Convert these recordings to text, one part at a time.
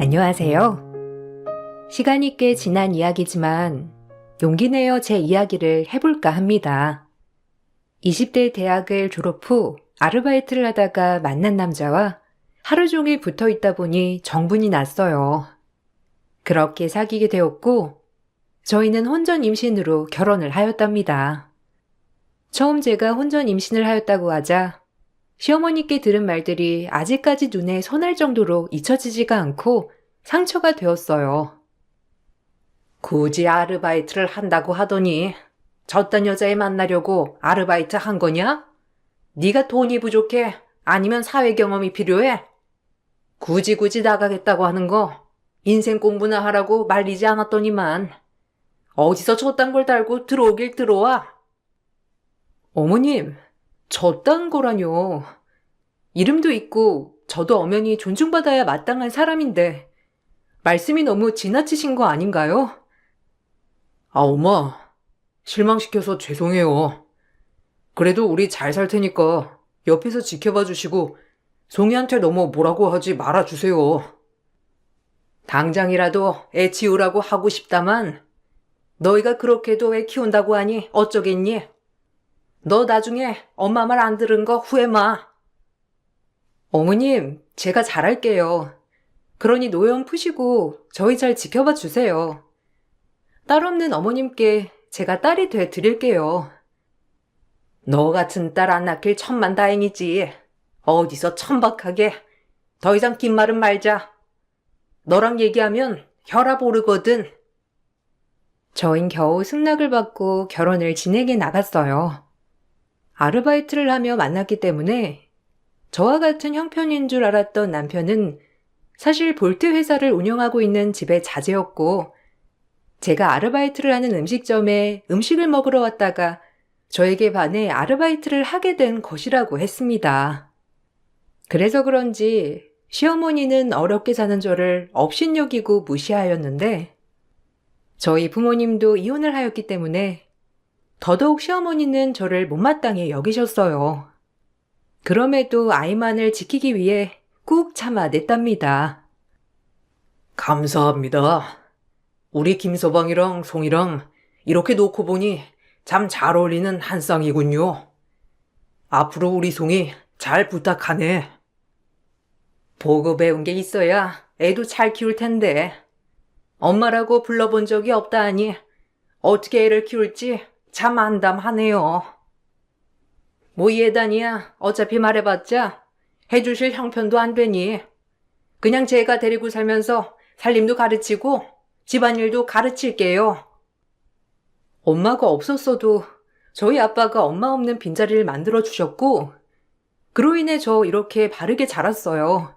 안녕하세요. 시간이 꽤 지난 이야기지만 용기 내어 제 이야기를 해볼까 합니다. 20대 대학을 졸업 후 아르바이트를 하다가 만난 남자와 하루 종일 붙어 있다 보니 정분이 났어요. 그렇게 사귀게 되었고 저희는 혼전 임신으로 결혼을 하였답니다. 처음 제가 혼전 임신을 하였다고 하자 시어머니께 들은 말들이 아직까지 눈에 선할 정도로 잊혀지지가 않고 상처가 되었어요. 굳이 아르바이트를 한다고 하더니 저딴 여자애 만나려고 아르바이트 한 거냐? 네가 돈이 부족해? 아니면 사회 경험이 필요해? 굳이 나가겠다고 하는 거 인생 공부나 하라고 말리지 않았더니만 어디서 저딴 걸 달고 들어오길 들어와? 어머님, 저딴 거라뇨. 이름도 있고 저도 엄연히 존중받아야 마땅한 사람인데 말씀이 너무 지나치신 거 아닌가요? 아, 엄마. 실망시켜서 죄송해요. 그래도 우리 잘 살 테니까 옆에서 지켜봐 주시고 송이한테 너무 뭐라고 하지 말아주세요. 당장이라도 애 지우라고 하고 싶다만 너희가 그렇게도 애 키운다고 하니 어쩌겠니? 너 나중에 엄마 말 안 들은 거 후회 마. 어머님, 제가 잘할게요. 그러니 노여움 푸시고 저희 잘 지켜봐 주세요. 딸 없는 어머님께 제가 딸이 돼 드릴게요. 너 같은 딸 안 낳길 천만다행이지. 어디서 천박하게. 더 이상 긴 말은 말자. 너랑 얘기하면 혈압 오르거든. 저흰 겨우 승낙을 받고 결혼을 진행해 나갔어요. 아르바이트를 하며 만났기 때문에 저와 같은 형편인 줄 알았던 남편은 사실 볼트 회사를 운영하고 있는 집의 자제였고 제가 아르바이트를 하는 음식점에 음식을 먹으러 왔다가 저에게 반해 아르바이트를 하게 된 것이라고 했습니다. 그래서 그런지 시어머니는 어렵게 사는 저를 업신여기고 무시하였는데 저희 부모님도 이혼을 하였기 때문에 더더욱 시어머니는 저를 못마땅히 여기셨어요. 그럼에도 아이만을 지키기 위해 꾹 참아냈답니다. 감사합니다. 우리 김서방이랑 송이랑 이렇게 놓고 보니 참 잘 어울리는 한 쌍이군요. 앞으로 우리 송이 잘 부탁하네. 보고 배운 게 있어야 애도 잘 키울 텐데. 엄마라고 불러본 적이 없다 하니 어떻게 애를 키울지 참 안담하네요. 뭐 예단이야. 어차피 말해봤자 해주실 형편도 안 되니 그냥 제가 데리고 살면서 살림도 가르치고 집안일도 가르칠게요. 엄마가 없었어도 저희 아빠가 엄마 없는 빈자리를 만들어주셨고 그로 인해 저 이렇게 바르게 자랐어요.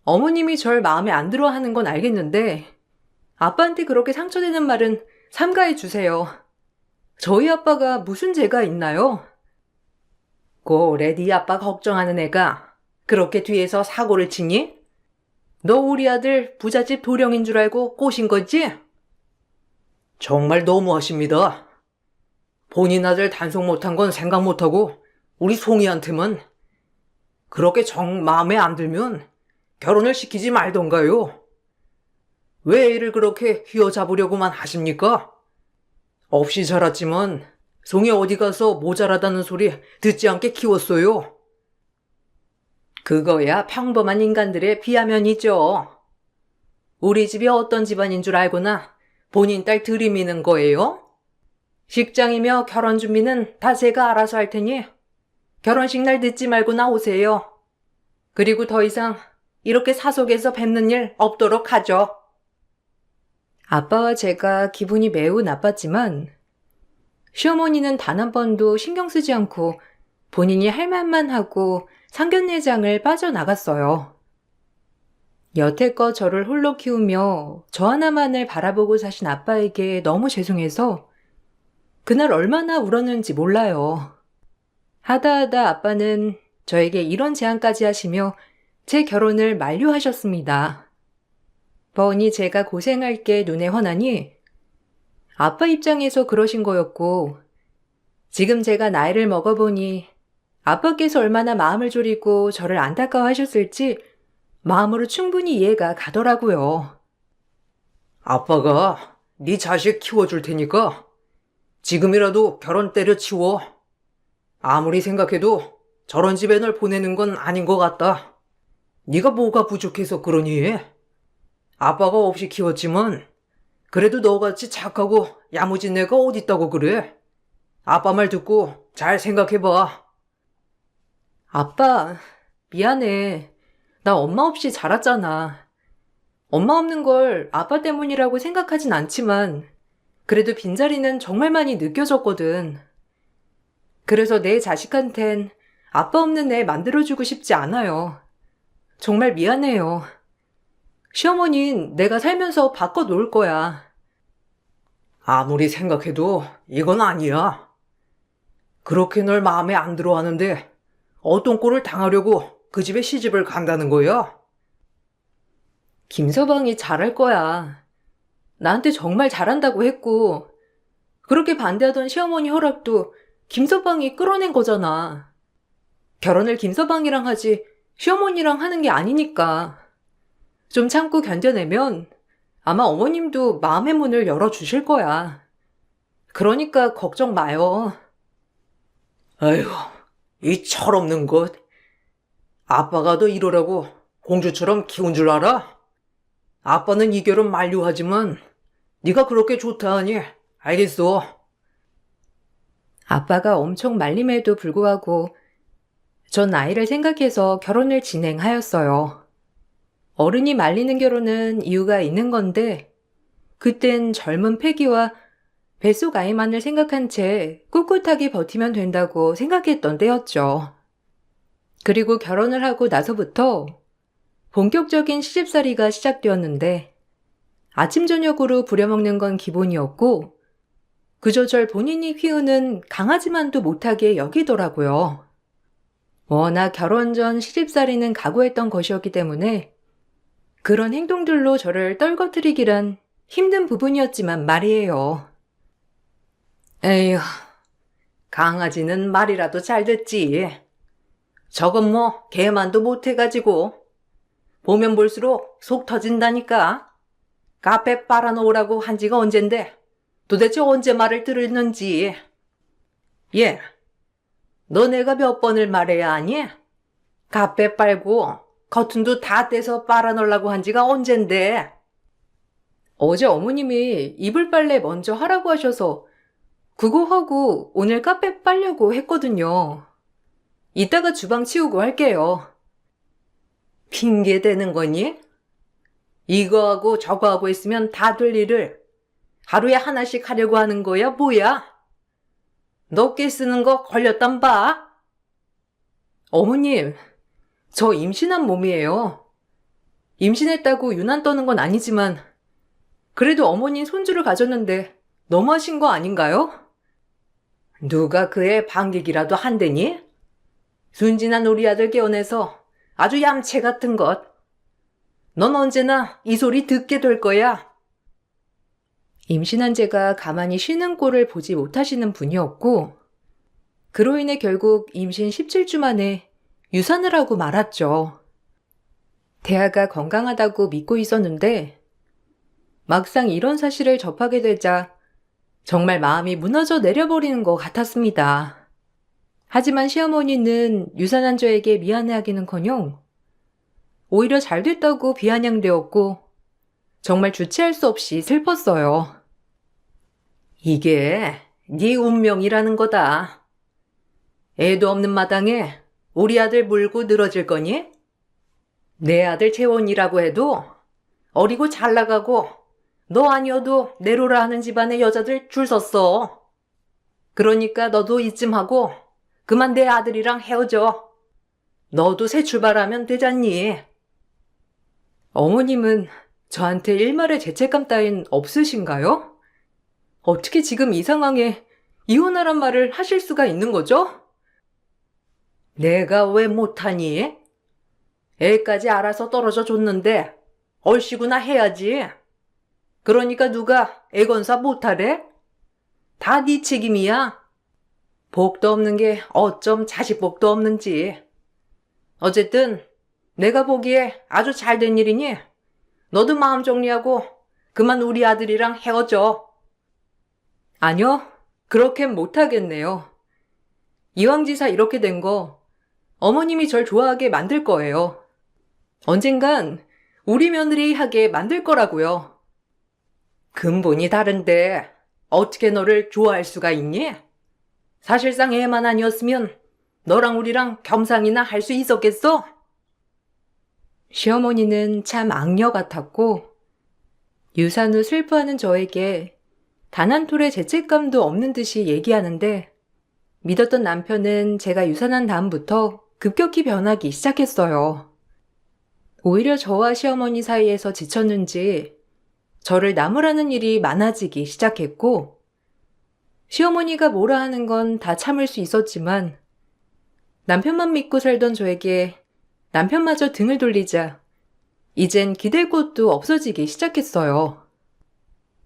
어머님이 절 마음에 안 들어 하는 건 알겠는데 아빠한테 그렇게 상처되는 말은 삼가해 주세요. 저희 아빠가 무슨 죄가 있나요? 고래 네 아빠 걱정하는 애가 그렇게 뒤에서 사고를 치니? 너 우리 아들 부잣집 도령인 줄 알고 꼬신 거지? 정말 너무하십니다. 본인 아들 단속 못한 건 생각 못하고 우리 송이한테만 그렇게 정 마음에 안 들면 결혼을 시키지 말던가요. 왜 애를 그렇게 휘어잡으려고만 하십니까? 없이 자랐지만 송이 어디 가서 모자라다는 소리 듣지 않게 키웠어요. 그거야 평범한 인간들의 비하면이죠. 우리 집이 어떤 집안인 줄 알고나 본인 딸 들이미는 거예요? 식장이며 결혼 준비는 다 제가 알아서 할 테니 결혼식 날 늦지 말고 나오세요. 그리고 더 이상 이렇게 사석에서 뵙는 일 없도록 하죠. 아빠와 제가 기분이 매우 나빴지만 시어머니는 단 한 번도 신경 쓰지 않고 본인이 할 말만 하고 상견례장을 빠져나갔어요. 여태껏 저를 홀로 키우며 저 하나만을 바라보고 사신 아빠에게 너무 죄송해서 그날 얼마나 울었는지 몰라요. 하다 아빠는 저에게 이런 제안까지 하시며 제 결혼을 만류하셨습니다. 뻔히 제가 고생할 게 눈에 훤하니 아빠 입장에서 그러신 거였고 지금 제가 나이를 먹어보니 아빠께서 얼마나 마음을 졸이고 저를 안타까워하셨을지 마음으로 충분히 이해가 가더라고요. 아빠가 네 자식 키워줄 테니까 지금이라도 결혼 때려치워. 아무리 생각해도 저런 집에 널 보내는 건 아닌 것 같다. 네가 뭐가 부족해서 그러니? 아빠가 없이 키웠지만 그래도 너같이 착하고 야무진 애가 어딨다고 그래? 아빠 말 듣고 잘 생각해봐. 아빠, 미안해. 나 엄마 없이 자랐잖아. 엄마 없는 걸 아빠 때문이라고 생각하진 않지만 그래도 빈자리는 정말 많이 느껴졌거든. 그래서 내 자식한텐 아빠 없는 애 만들어주고 싶지 않아요. 정말 미안해요. 시어머니는 내가 살면서 바꿔놓을 거야. 아무리 생각해도 이건 아니야. 그렇게 널 마음에 안 들어 하는데 어떤 꼴을 당하려고 그 집에 시집을 간다는 거야? 김서방이 잘할 거야. 나한테 정말 잘한다고 했고 그렇게 반대하던 시어머니 허락도 김서방이 끌어낸 거잖아. 결혼을 김서방이랑 하지 시어머니랑 하는 게 아니니까. 좀 참고 견뎌내면 아마 어머님도 마음의 문을 열어주실 거야. 그러니까 걱정 마요. 아휴, 이 철없는 것. 아빠가 너 이러라고 공주처럼 키운 줄 알아? 아빠는 이 결혼 만류하지만 네가 그렇게 좋다 하니 알겠어. 아빠가 엄청 말림에도 불구하고 전 아이를 생각해서 결혼을 진행하였어요. 어른이 말리는 결혼은 이유가 있는 건데 그땐 젊은 패기와 뱃속 아이만을 생각한 채 꿋꿋하게 버티면 된다고 생각했던 때였죠. 그리고 결혼을 하고 나서부터 본격적인 시집살이가 시작되었는데 아침 저녁으로 부려먹는 건 기본이었고 그저 절 본인이 키우는 강아지만도 못하게 여기더라고요. 워낙 결혼 전 시집살이는 각오했던 것이었기 때문에 그런 행동들로 저를 떨거뜨리기란 힘든 부분이었지만 말이에요. 에휴, 강아지는 말이라도 잘 듣지. 저건 뭐 개만도 못해가지고 보면 볼수록 속 터진다니까. 카페 빨아놓으라고 한 지가 언젠데 도대체 언제 말을 들었는지. 예, 너 내가 몇 번을 말해야 하니? 카페 빨고 커튼도 다 떼서 빨아놓으려고 한 지가 언젠데. 어제 어머님이 이불 빨래 먼저 하라고 하셔서 그거 하고 오늘 카페 빨려고 했거든요. 이따가 주방 치우고 할게요. 핑계 대는 거니? 이거 하고 저거 하고 있으면 다 될 일을 하루에 하나씩 하려고 하는 거야, 뭐야? 너 깨 쓰는 거 걸렸단 봐. 어머님, 저 임신한 몸이에요. 임신했다고 유난 떠는 건 아니지만 그래도 어머니 손주를 가졌는데 너무하신 거 아닌가요? 누가 그애 반격이라도 한대니? 순진한 우리 아들 깨어내서 아주 얌체 같은 것. 넌 언제나 이 소리 듣게 될 거야. 임신한 제가 가만히 쉬는 꼴을 보지 못하시는 분이었고 그로 인해 결국 임신 17주 만에 유산을 하고 말았죠. 대아가 건강하다고 믿고 있었는데 막상 이런 사실을 접하게 되자 정말 마음이 무너져 내려버리는 것 같았습니다. 하지만 시어머니는 유산한 저에게 미안해하기는커녕 오히려 잘 됐다고 비아냥되었고 정말 주체할 수 없이 슬펐어요. 이게 네 운명이라는 거다. 애도 없는 마당에 우리 아들 물고 늘어질 거니? 내 아들 재원이라고 해도 어리고 잘 나가고 너 아니어도 내로라 하는 집안의 여자들 줄 섰어. 그러니까 너도 이쯤 하고 그만 내 아들이랑 헤어져. 너도 새 출발하면 되잖니. 어머님은 저한테 일말의 죄책감 따윈 없으신가요? 어떻게 지금 이 상황에 이혼하란 말을 하실 수가 있는 거죠? 내가 왜 못하니? 애까지 알아서 떨어져 줬는데 얼씨구나 해야지. 그러니까 누가 애건사 못하래? 다 네 책임이야. 복도 없는 게 어쩜 자식 복도 없는지. 어쨌든 내가 보기에 아주 잘 된 일이니 너도 마음 정리하고 그만 우리 아들이랑 헤어져. 아니요, 그렇게는 못하겠네요. 이왕지사 이렇게 된 거 어머님이 절 좋아하게 만들 거예요. 언젠간 우리 며느리 하게 만들 거라고요. 근본이 다른데 어떻게 너를 좋아할 수가 있니? 사실상 애만 아니었으면 너랑 우리랑 겸상이나 할 수 있었겠어? 시어머니는 참 악녀 같았고 유산 후 슬퍼하는 저에게 단 한 톨의 죄책감도 없는 듯이 얘기하는데 믿었던 남편은 제가 유산한 다음부터 급격히 변하기 시작했어요. 오히려 저와 시어머니 사이에서 지쳤는지 저를 나무라는 일이 많아지기 시작했고 시어머니가 뭐라 하는 건 다 참을 수 있었지만 남편만 믿고 살던 저에게 남편마저 등을 돌리자 이젠 기댈 곳도 없어지기 시작했어요.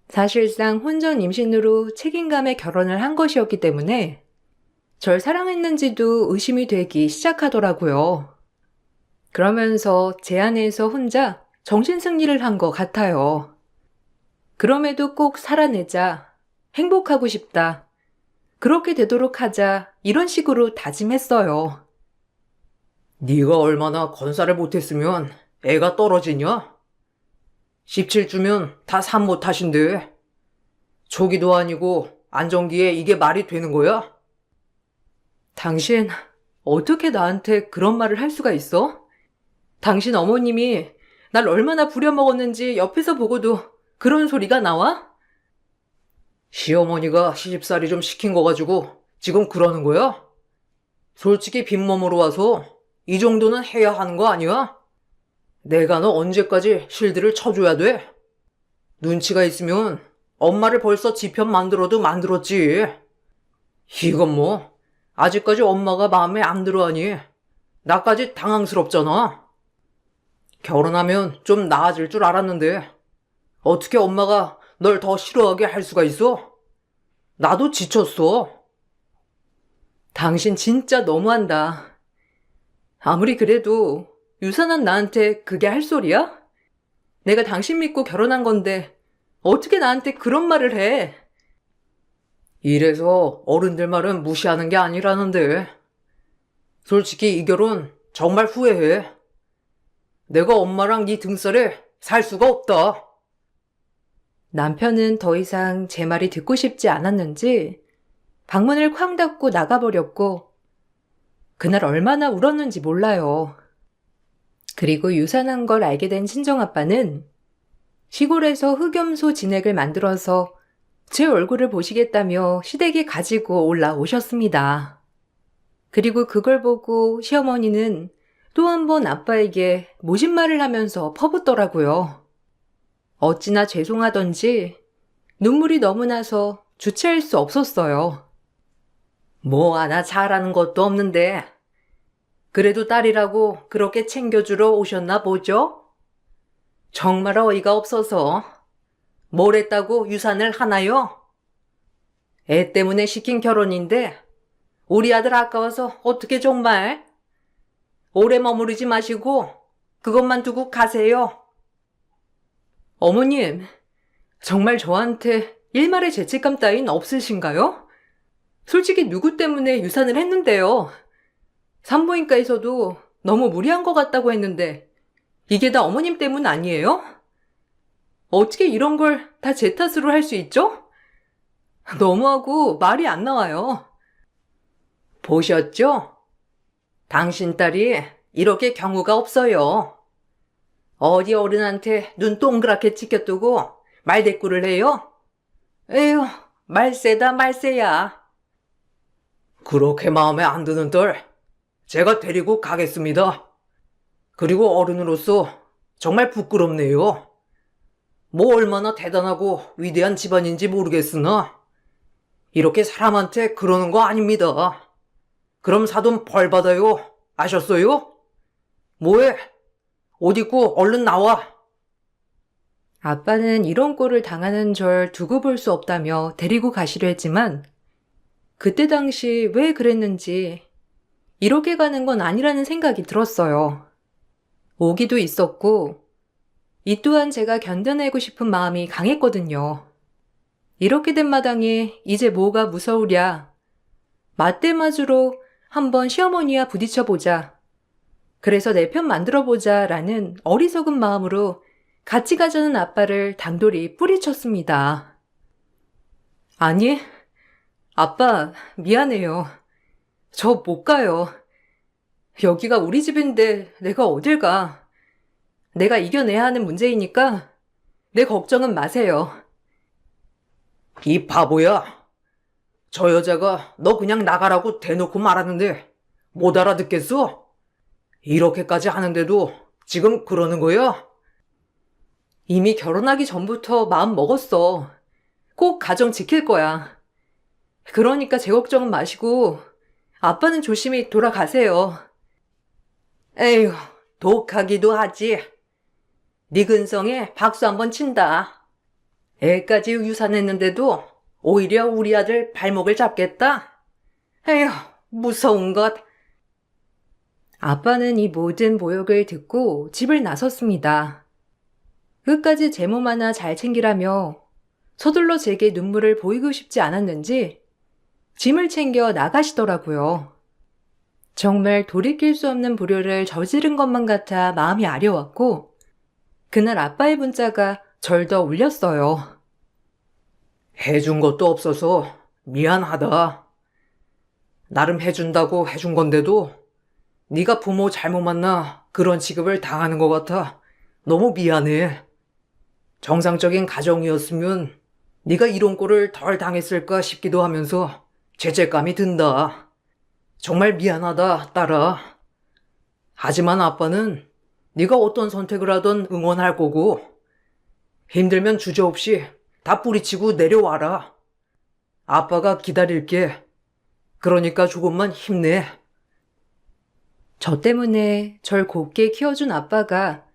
사실상 혼전 임신으로 책임감에 결혼을 한 것이었기 때문에 절 사랑했는지도 의심이 되기 시작하더라고요. 그러면서 제 안에서 혼자 정신승리를 한 것 같아요. 그럼에도 꼭 살아내자, 행복하고 싶다, 그렇게 되도록 하자 이런 식으로 다짐했어요. 네가 얼마나 건사를 못했으면 애가 떨어지냐? 17주면 다 산모 탓인데 초기도 아니고 안정기에 이게 말이 되는 거야? 당신 어떻게 나한테 그런 말을 할 수가 있어? 당신 어머님이 날 얼마나 부려먹었는지 옆에서 보고도 그런 소리가 나와? 시어머니가 시집살이 좀 시킨 거 가지고 지금 그러는 거야? 솔직히 빈몸으로 와서 이 정도는 해야 하는 거 아니야? 내가 너 언제까지 실드를 쳐줘야 돼? 눈치가 있으면 엄마를 벌써 지편 만들어도 만들었지. 이건 뭐 아직까지 엄마가 마음에 안 들어하니 나까지 당황스럽잖아. 결혼하면 좀 나아질 줄 알았는데 어떻게 엄마가 널 더 싫어하게 할 수가 있어? 나도 지쳤어. 당신 진짜 너무한다. 아무리 그래도 유산한 나한테 그게 할 소리야? 내가 당신 믿고 결혼한 건데 어떻게 나한테 그런 말을 해? 이래서 어른들 말은 무시하는 게 아니라는데 솔직히 이 결혼 정말 후회해. 내가 엄마랑 네 등살에 살 수가 없다. 남편은 더 이상 제 말이 듣고 싶지 않았는지 방문을 쾅 닫고 나가버렸고 그날 얼마나 울었는지 몰라요. 그리고 유산한 걸 알게 된 친정아빠는 시골에서 흑염소 진액을 만들어서 제 얼굴을 보시겠다며 시댁에 가지고 올라오셨습니다. 그리고 그걸 보고 시어머니는 또 한 번 아빠에게 모진말을 하면서 퍼붓더라고요. 어찌나 죄송하던지 눈물이 너무 나서 주체할 수 없었어요. 뭐 하나 잘하는 것도 없는데 그래도 딸이라고 그렇게 챙겨주러 오셨나 보죠? 정말 어이가 없어서 뭘 했다고 유산을 하나요? 애 때문에 시킨 결혼인데 우리 아들 아까워서 어떻게 정말? 오래 머무르지 마시고 그것만 두고 가세요. 어머님, 정말 저한테 일말의 죄책감 따윈 없으신가요? 솔직히 누구 때문에 유산을 했는데요. 산부인과에서도 너무 무리한 것 같다고 했는데 이게 다 어머님 때문 아니에요? 어떻게 이런 걸 다 제 탓으로 할 수 있죠? 너무하고 말이 안 나와요. 보셨죠? 당신 딸이 이렇게 경우가 없어요. 어디 어른한테 눈 동그랗게 찍혀두고 말대꾸를 해요? 에휴, 말세다 말세야. 그렇게 마음에 안 드는 딸, 제가 데리고 가겠습니다. 그리고 어른으로서 정말 부끄럽네요. 뭐 얼마나 대단하고 위대한 집안인지 모르겠으나 이렇게 사람한테 그러는 거 아닙니다. 그럼 사돈 벌 받아요. 아셨어요? 뭐해? 옷 입고 얼른 나와. 아빠는 이런 꼴을 당하는 절 두고 볼 수 없다며 데리고 가시려 했지만 그때 당시 왜 그랬는지 이렇게 가는 건 아니라는 생각이 들었어요. 오기도 있었고, 이 또한 제가 견뎌내고 싶은 마음이 강했거든요. 이렇게 된 마당에 이제 뭐가 무서우랴. 맞대맞으로 한번 시어머니와 부딪혀보자. 그래서 내 편 만들어보자 라는 어리석은 마음으로 같이 가자는 아빠를 단돌이 뿌리쳤습니다. 아니, 아빠 미안해요. 저 못 가요. 여기가 우리 집인데 내가 어딜 가. 내가 이겨내야 하는 문제이니까 내 걱정은 마세요. 이 바보야. 저 여자가 너 그냥 나가라고 대놓고 말하는데 못 알아듣겠어? 이렇게까지 하는데도 지금 그러는 거야? 이미 결혼하기 전부터 마음 먹었어. 꼭 가정 지킬 거야. 그러니까 제 걱정은 마시고 아빠는 조심히 돌아가세요. 에휴, 독하기도 하지. 네 근성에 박수 한번 친다. 애까지 유산했는데도 오히려 우리 아들 발목을 잡겠다? 에휴, 무서운 것. 아빠는 이 모든 모욕을 듣고 집을 나섰습니다. 끝까지 제 몸 하나 잘 챙기라며 서둘러 제게 눈물을 보이고 싶지 않았는지 짐을 챙겨 나가시더라고요. 정말 돌이킬 수 없는 불효를 저지른 것만 같아 마음이 아려웠고 그날 아빠의 문자가 절 더 울렸어요. 해준 것도 없어서 미안하다. 나름 해준다고 해준 건데도 네가 부모 잘못 만나 그런 취급을 당하는 것 같아 너무 미안해. 정상적인 가정이었으면 네가 이런 꼴을 덜 당했을까 싶기도 하면서 죄책감이 든다. 정말 미안하다, 딸아. 하지만 아빠는 네가 어떤 선택을 하든 응원할 거고 힘들면 주저없이 다 뿌리치고 내려와라. 아빠가 기다릴게. 그러니까 조금만 힘내. 저 때문에 절 곱게 키워준 아빠가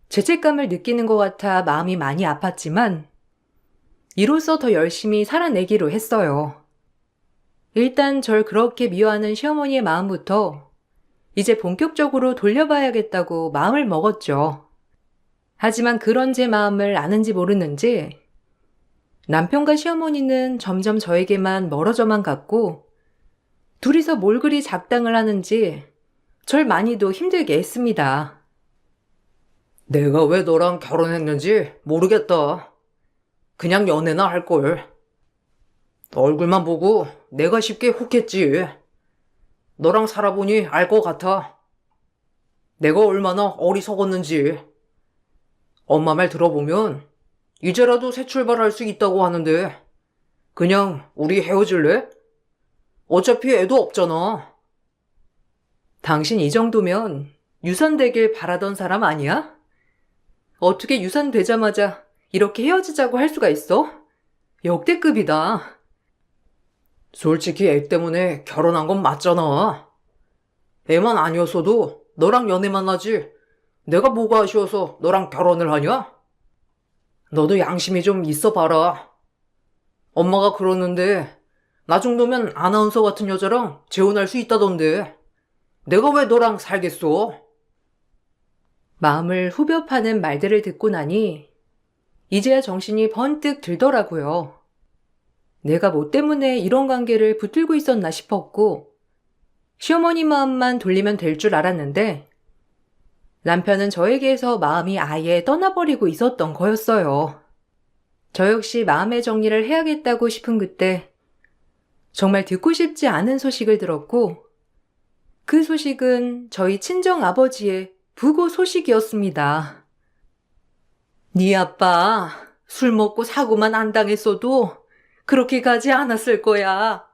죄책감을 느끼는 것 같아 마음이 많이 아팠지만 이로써 더 열심히 살아내기로 했어요. 일단 절 그렇게 미워하는 시어머니의 마음부터 이제 본격적으로 돌려봐야겠다고 마음을 먹었죠. 하지만 그런 제 마음을 아는지 모르는지 남편과 시어머니는 점점 저에게만 멀어져만 갔고 둘이서 뭘 그리 작당을 하는지 절 많이도 힘들게 했습니다. 내가 왜 너랑 결혼했는지 모르겠다. 그냥 연애나 할걸. 얼굴만 보고 내가 쉽게 혹했지. 너랑 살아보니 알 것 같아. 내가 얼마나 어리석었는지. 엄마 말 들어보면 이제라도 새 출발할 수 있다고 하는데 그냥 우리 헤어질래? 어차피 애도 없잖아. 당신 이 정도면 유산되길 바라던 사람 아니야? 어떻게 유산되자마자 이렇게 헤어지자고 할 수가 있어? 역대급이다. 솔직히 애 때문에 결혼한 건 맞잖아. 애만 아니었어도 너랑 연애만 하지 내가 뭐가 아쉬워서 너랑 결혼을 하냐? 너도 양심이 좀 있어 봐라. 엄마가 그러는데 나 정도면 아나운서 같은 여자랑 재혼할 수 있다던데 내가 왜 너랑 살겠어? 마음을 후벼 파는 말들을 듣고 나니 이제야 정신이 번뜩 들더라고요. 내가 뭐 때문에 이런 관계를 붙들고 있었나 싶었고 시어머니 마음만 돌리면 될 줄 알았는데 남편은 저에게서 마음이 아예 떠나버리고 있었던 거였어요. 저 역시 마음의 정리를 해야겠다고 싶은 그때 정말 듣고 싶지 않은 소식을 들었고 그 소식은 저희 친정 아버지의 부고 소식이었습니다. 네 아빠 술 먹고 사고만 안 당했어도 그렇게 가지 않았을 거야.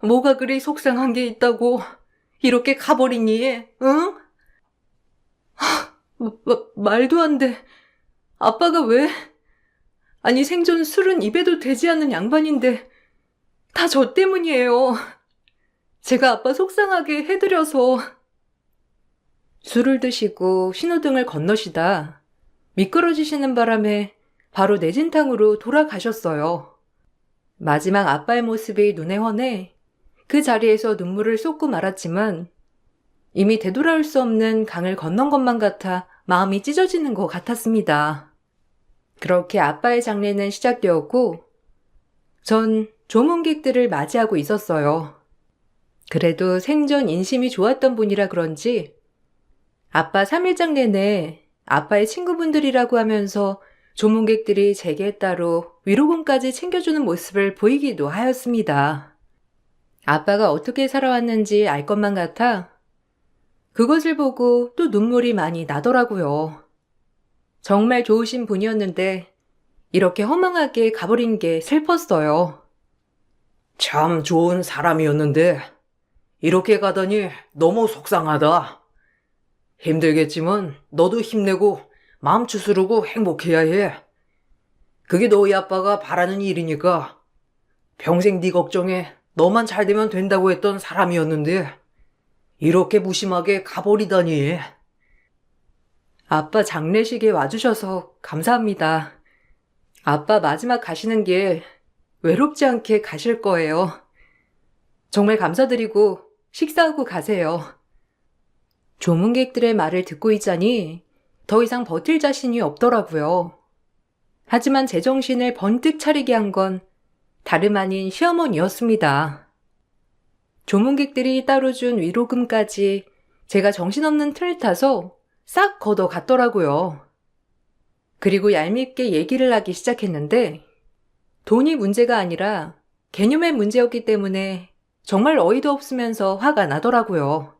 뭐가 그리 속상한 게 있다고 이렇게 가버리니, 응? 말도 안 돼. 아빠가 왜? 아니 생전 술은 입에도 대지 않는 양반인데 다 저 때문이에요. 제가 아빠 속상하게 해드려서. 술을 드시고 신호등을 건너시다 미끄러지시는 바람에 바로 내진탕으로 돌아가셨어요. 마지막 아빠의 모습이 눈에 훤해 그 자리에서 눈물을 쏟고 말았지만 이미 되돌아올 수 없는 강을 건넌 것만 같아 마음이 찢어지는 것 같았습니다. 그렇게 아빠의 장례는 시작되었고 전 조문객들을 맞이하고 있었어요. 그래도 생전 인심이 좋았던 분이라 그런지 아빠 3일장 내내 아빠의 친구분들이라고 하면서 조문객들이 제게 따로 위로금까지 챙겨주는 모습을 보이기도 하였습니다. 아빠가 어떻게 살아왔는지 알 것만 같아 그것을 보고 또 눈물이 많이 나더라고요. 정말 좋으신 분이었는데 이렇게 허망하게 가버린 게 슬펐어요. 참 좋은 사람이었는데 이렇게 가다니 너무 속상하다. 힘들겠지만 너도 힘내고 마음 추스르고 행복해야 해. 그게 너희 아빠가 바라는 일이니까. 평생 네 걱정에 너만 잘 되면 된다고 했던 사람이었는데 이렇게 무심하게 가버리다니. 아빠 장례식에 와주셔서 감사합니다. 아빠 마지막 가시는 길 외롭지 않게 가실 거예요. 정말 감사드리고 식사하고 가세요. 조문객들의 말을 듣고 있자니 더 이상 버틸 자신이 없더라고요. 하지만 제 정신을 번뜩 차리게 한 건 다름 아닌 시어머니였습니다. 조문객들이 따로 준 위로금까지 제가 정신없는 틈을 타서 싹 걷어 갔더라고요. 그리고 얄밉게 얘기를 하기 시작했는데 돈이 문제가 아니라 개념의 문제였기 때문에 정말 어이도 없으면서 화가 나더라고요.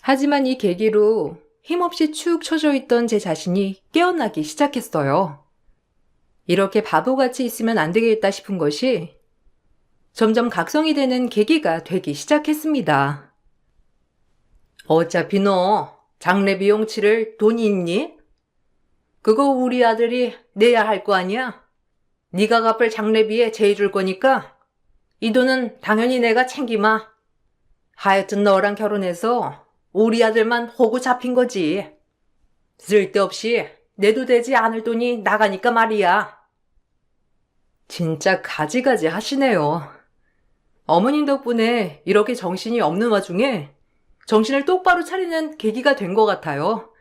하지만 이 계기로 힘없이 축 처져 있던 제 자신이 깨어나기 시작했어요. 이렇게 바보같이 있으면 안 되겠다 싶은 것이 점점 각성이 되는 계기가 되기 시작했습니다. 어차피 너 장례 비용 치를 돈이 있니? 그거 우리 아들이 내야 할 거 아니야? 네가 갚을 장례비에 제해줄 거니까 이 돈은 당연히 내가 챙기마. 하여튼 너랑 결혼해서 우리 아들만 호구 잡힌 거지. 쓸데없이 내도 되지 않을 돈이 나가니까 말이야. 진짜 가지가지 하시네요. 어머님 덕분에 이렇게 정신이 없는 와중에 정신을 똑바로 차리는 계기가 된 것 같아요.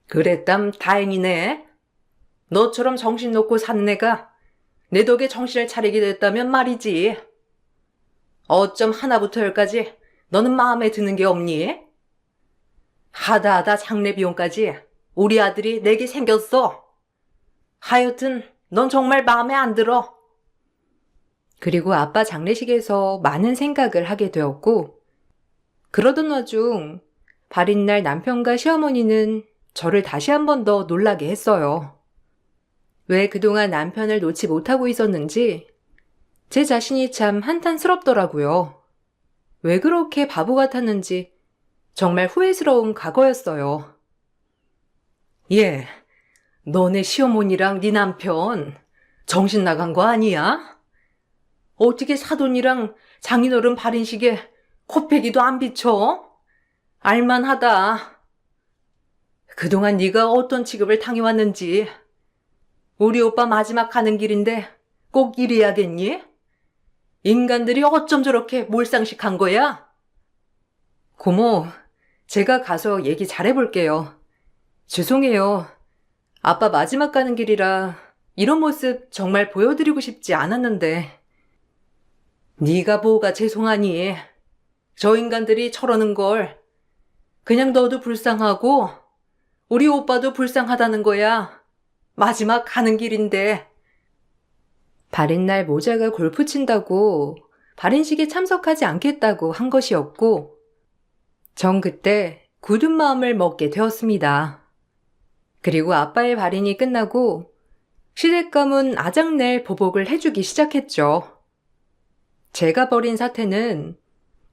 그랬담 다행이네. 너처럼 정신 놓고 사는 애가 내 덕에 정신을 차리게 됐다면 말이지. 어쩜 하나부터 열까지 너는 마음에 드는 게 없니? 하다 장례 비용까지 우리 아들이 내게 생겼어. 하여튼 넌 정말 마음에 안 들어. 그리고 아빠 장례식에서 많은 생각을 하게 되었고 그러던 와중 발인날 남편과 시어머니는 저를 다시 한 번 더 놀라게 했어요. 왜 그동안 남편을 놓지 못하고 있었는지 제 자신이 참 한탄스럽더라고요. 왜 그렇게 바보 같았는지 정말 후회스러운 과거였어요. 예, 너네 시어머니랑 네 남편 정신 나간 거 아니야? 어떻게 사돈이랑 장인어른 발인식에 코빼기도 안 비춰? 알만하다. 그동안 네가 어떤 취급을 당해왔는지. 우리 오빠 마지막 가는 길인데 꼭 이래야겠니? 인간들이 어쩜 저렇게 몰상식한 거야? 고모, 제가 가서 얘기 잘해볼게요. 죄송해요. 아빠 마지막 가는 길이라 이런 모습 정말 보여드리고 싶지 않았는데. 네가 뭐가 죄송하니? 저 인간들이 저러는 걸 그냥 너도 불쌍하고 우리 오빠도 불쌍하다는 거야. 마지막 가는 길인데. 발인날 모자가 골프 친다고 발인식에 참석하지 않겠다고 한 것이었고 전 그때 굳은 마음을 먹게 되었습니다. 그리고 아빠의 발인이 끝나고 시댁 가문 아작낼 보복을 해주기 시작했죠. 제가 벌인 사태는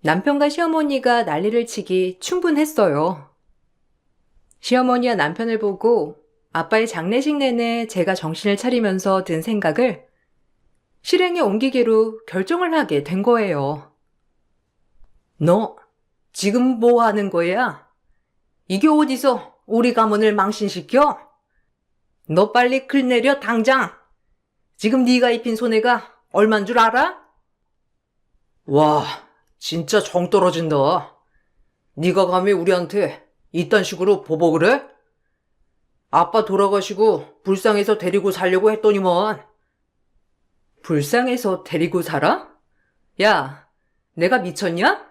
남편과 시어머니가 난리를 치기 충분했어요. 시어머니와 남편을 보고 아빠의 장례식 내내 제가 정신을 차리면서 든 생각을 실행에 옮기기로 결정을 하게 된 거예요. 너 지금 뭐 하는 거야? 이게 어디서 우리 가문을 망신시켜? 너 빨리 글 내려 당장. 지금 네가 입힌 손해가 얼만 줄 알아? 와, 진짜 정 떨어진다. 네가 감히 우리한테 이딴 식으로 보복을 해? 아빠 돌아가시고 불쌍해서 데리고 살려고 했더니만. 불쌍해서 데리고 살아? 야, 내가 미쳤냐?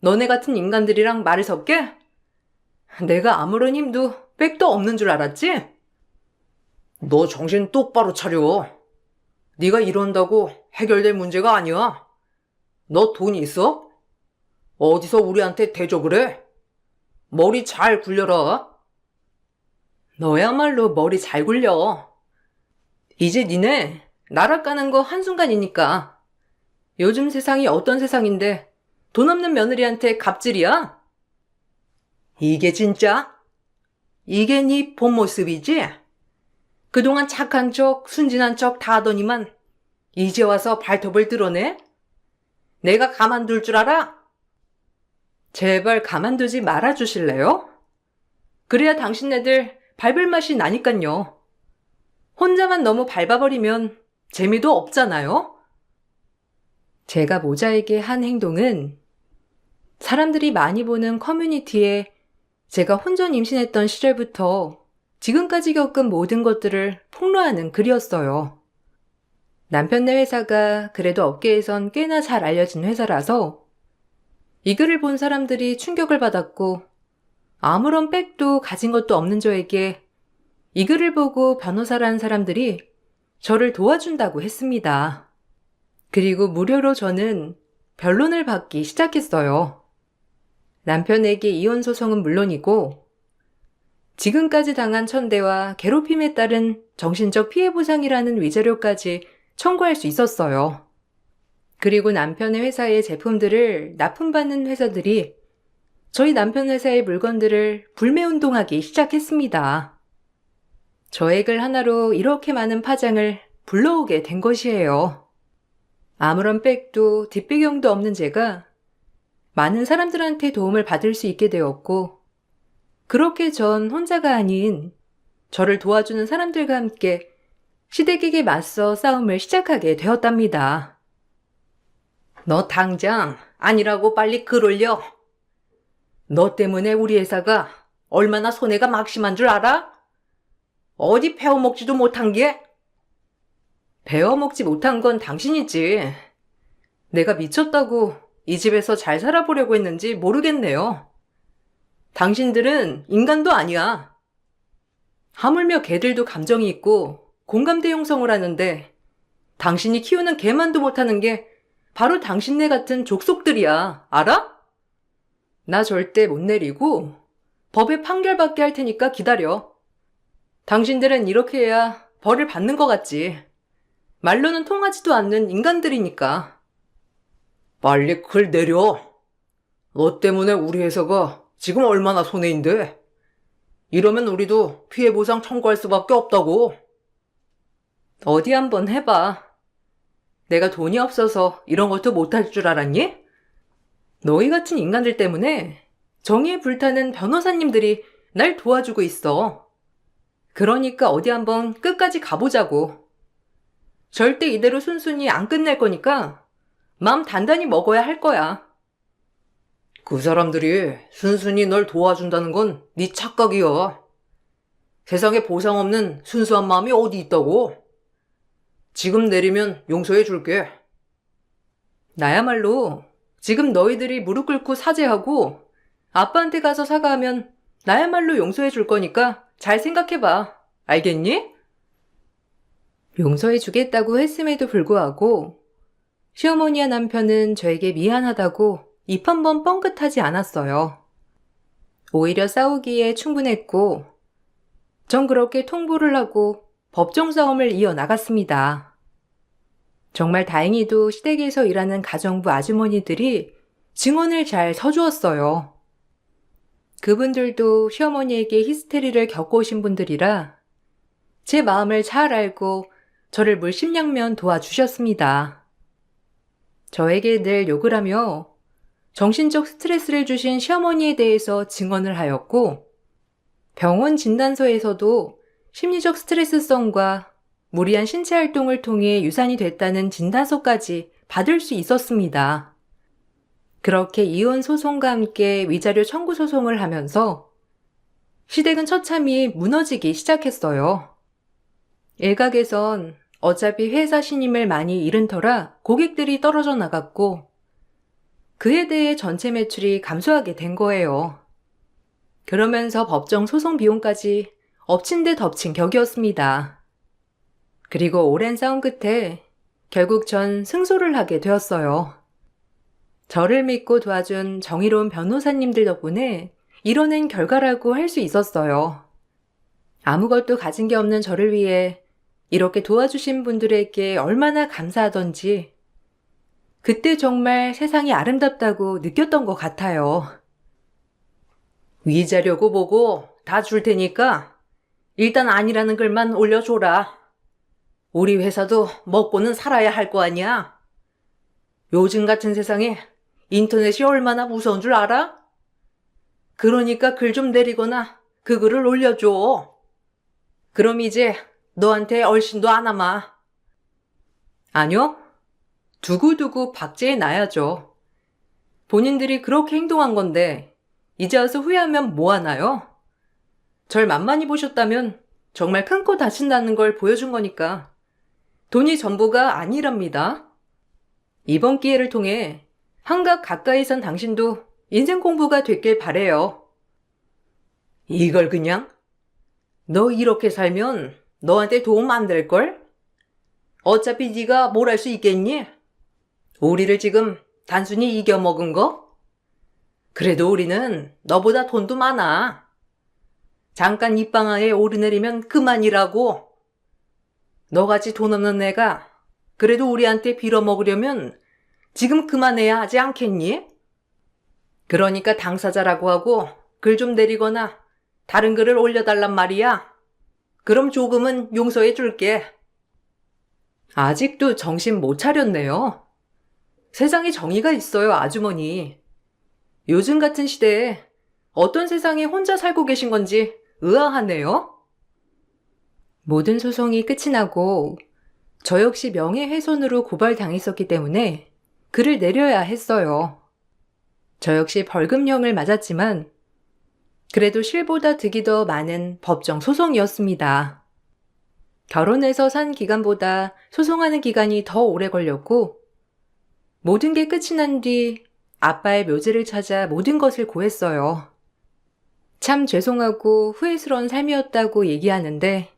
너네 같은 인간들이랑 말을 섞게? 내가 아무런 힘도 백도 없는 줄 알았지? 너 정신 똑바로 차려. 네가 이런다고 해결될 문제가 아니야. 너 돈 있어? 어디서 우리한테 대접을 해? 머리 잘 굴려라. 너야말로 머리 잘 굴려. 이제 니네 나락 가는 거 한순간이니까. 요즘 세상이 어떤 세상인데 돈 없는 며느리한테 갑질이야? 이게 진짜? 이게 네 본 모습이지? 그동안 착한 척, 순진한 척 다 하더니만 이제 와서 발톱을 드러내? 내가 가만둘 줄 알아? 제발 가만두지 말아주실래요? 그래야 당신네들 밟을 맛이 나니깐요. 혼자만 너무 밟아버리면 재미도 없잖아요? 제가 모자에게 한 행동은 사람들이 많이 보는 커뮤니티에 제가 혼전 임신했던 시절부터 지금까지 겪은 모든 것들을 폭로하는 글이었어요. 남편네 회사가 그래도 업계에선 꽤나 잘 알려진 회사라서 이 글을 본 사람들이 충격을 받았고 아무런 백도 가진 것도 없는 저에게 이 글을 보고 변호사라는 사람들이 저를 도와준다고 했습니다. 그리고 무료로 저는 변론을 받기 시작했어요. 남편에게 이혼 소송은 물론이고 지금까지 당한 천대와 괴롭힘에 따른 정신적 피해 보상이라는 위자료까지 청구할 수 있었어요. 그리고 남편의 회사의 제품들을 납품받는 회사들이 저희 남편 회사의 물건들을 불매운동하기 시작했습니다. 저의 글 하나로 이렇게 많은 파장을 불러오게 된 것이에요. 아무런 백도 뒷배경도 없는 제가 많은 사람들한테 도움을 받을 수 있게 되었고 그렇게 전 혼자가 아닌 저를 도와주는 사람들과 함께 시댁에게 맞서 싸움을 시작하게 되었답니다. 너 당장 아니라고 빨리 글 올려. 너 때문에 우리 회사가 얼마나 손해가 막심한 줄 알아? 어디 배워먹지도 못한 게? 배워먹지 못한 건 당신이지. 내가 미쳤다고 이 집에서 잘 살아보려고 했는지 모르겠네요. 당신들은 인간도 아니야. 하물며 개들도 감정이 있고 공감대 형성을 하는데 당신이 키우는 개만도 못하는 게 바로 당신네 같은 족속들이야. 알아? 나 절대 못 내리고 법의 판결받게 할 테니까 기다려. 당신들은 이렇게 해야 벌을 받는 것 같지. 말로는 통하지도 않는 인간들이니까. 빨리 글 내려. 너 때문에 우리 회사가 지금 얼마나 손해인데. 이러면 우리도 피해 보상 청구할 수밖에 없다고. 어디 한번 해봐. 내가 돈이 없어서 이런 것도 못할 줄 알았니? 너희 같은 인간들 때문에 정의에 불타는 변호사님들이 날 도와주고 있어. 그러니까 어디 한번 끝까지 가보자고. 절대 이대로 순순히 안 끝낼 거니까 마음 단단히 먹어야 할 거야. 그 사람들이 순순히 널 도와준다는 건 네 착각이야. 세상에 보상 없는 순수한 마음이 어디 있다고? 지금 내리면 용서해 줄게. 나야말로 지금 너희들이 무릎 꿇고 사죄하고 아빠한테 가서 사과하면 나야말로 용서해 줄 거니까 잘 생각해봐. 알겠니? 용서해 주겠다고 했음에도 불구하고 시어머니와 남편은 저에게 미안하다고 입 한 번 뻥긋하지 않았어요. 오히려 싸우기에 충분했고 전 그렇게 통보를 하고 법정 싸움을 이어나갔습니다. 정말 다행히도 시댁에서 일하는 가정부 아주머니들이 증언을 잘 서주었어요. 그분들도 시어머니에게 히스테리를 겪어오신 분들이라 제 마음을 잘 알고 저를 물심양면 도와주셨습니다. 저에게 늘 욕을 하며 정신적 스트레스를 주신 시어머니에 대해서 증언을 하였고 병원 진단서에서도 심리적 스트레스성과 무리한 신체 활동을 통해 유산이 됐다는 진단서까지 받을 수 있었습니다. 그렇게 이혼 소송과 함께 위자료 청구 소송을 하면서 시댁은 처참히 무너지기 시작했어요. 일각에선 어차피 회사 신임을 많이 잃은 터라 고객들이 떨어져 나갔고 그에 대해 전체 매출이 감소하게 된 거예요. 그러면서 법정 소송 비용까지 엎친 데 덮친 격이었습니다. 그리고 오랜 싸움 끝에 결국 전 승소를 하게 되었어요. 저를 믿고 도와준 정의로운 변호사님들 덕분에 이뤄낸 결과라고 할 수 있었어요. 아무것도 가진 게 없는 저를 위해 이렇게 도와주신 분들에게 얼마나 감사하던지 그때 정말 세상이 아름답다고 느꼈던 것 같아요. 위자료고 뭐고 다 줄 테니까 일단 아니라는 글만 올려줘라. 우리 회사도 먹고는 살아야 할 거 아니야. 요즘 같은 세상에 인터넷이 얼마나 무서운 줄 알아? 그러니까 글 좀 내리거나 그 글을 올려줘. 그럼 이제 너한테 얼씬도 안 남아. 아니요. 두고두고 박제해 놔야죠. 본인들이 그렇게 행동한 건데 이제 와서 후회하면 뭐하나요? 절 만만히 보셨다면 정말 큰 코 다친다는 걸 보여준 거니까 돈이 전부가 아니랍니다. 이번 기회를 통해 한각 가까이 선 당신도 인생 공부가 됐길 바래요. 이걸 그냥? 너 이렇게 살면 너한테 도움 안 될걸? 어차피 네가 뭘 할 수 있겠니? 우리를 지금 단순히 이겨먹은 거? 그래도 우리는 너보다 돈도 많아. 잠깐 입방아에 오르내리면 그만이라고. 너같이 돈 없는 애가 그래도 우리한테 빌어먹으려면 지금 그만해야 하지 않겠니? 그러니까 당사자라고 하고 글 좀 내리거나 다른 글을 올려달란 말이야. 그럼 조금은 용서해 줄게. 아직도 정신 못 차렸네요. 세상에 정의가 있어요, 아주머니. 요즘 같은 시대에 어떤 세상에 혼자 살고 계신 건지 의아하네요. 모든 소송이 끝이 나고 저 역시 명예훼손으로 고발당했었기 때문에 글을 내려야 했어요. 저 역시 벌금형을 맞았지만 그래도 실보다 득이 더 많은 법정 소송이었습니다. 결혼해서 산 기간보다 소송하는 기간이 더 오래 걸렸고 모든 게 끝이 난 뒤 아빠의 묘지를 찾아 모든 것을 고했어요. 참 죄송하고 후회스러운 삶이었다고 얘기하는데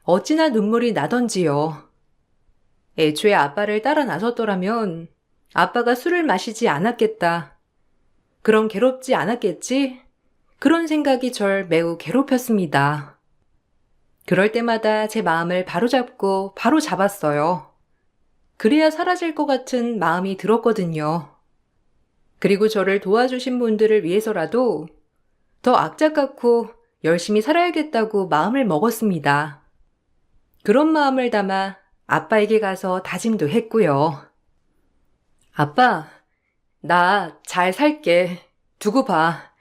어찌나 눈물이 나던지요. 애초에 아빠를 따라 나섰더라면 아빠가 술을 마시지 않았겠다. 그럼 괴롭지 않았겠지? 그런 생각이 절 매우 괴롭혔습니다. 그럴 때마다 제 마음을 바로잡고 바로 잡았어요. 그래야 사라질 것 같은 마음이 들었거든요. 그리고 저를 도와주신 분들을 위해서라도 더 악착같고 열심히 살아야겠다고 마음을 먹었습니다. 그런 마음을 담아 아빠에게 가서 다짐도 했고요. 아빠, 나 잘 살게. 두고 봐.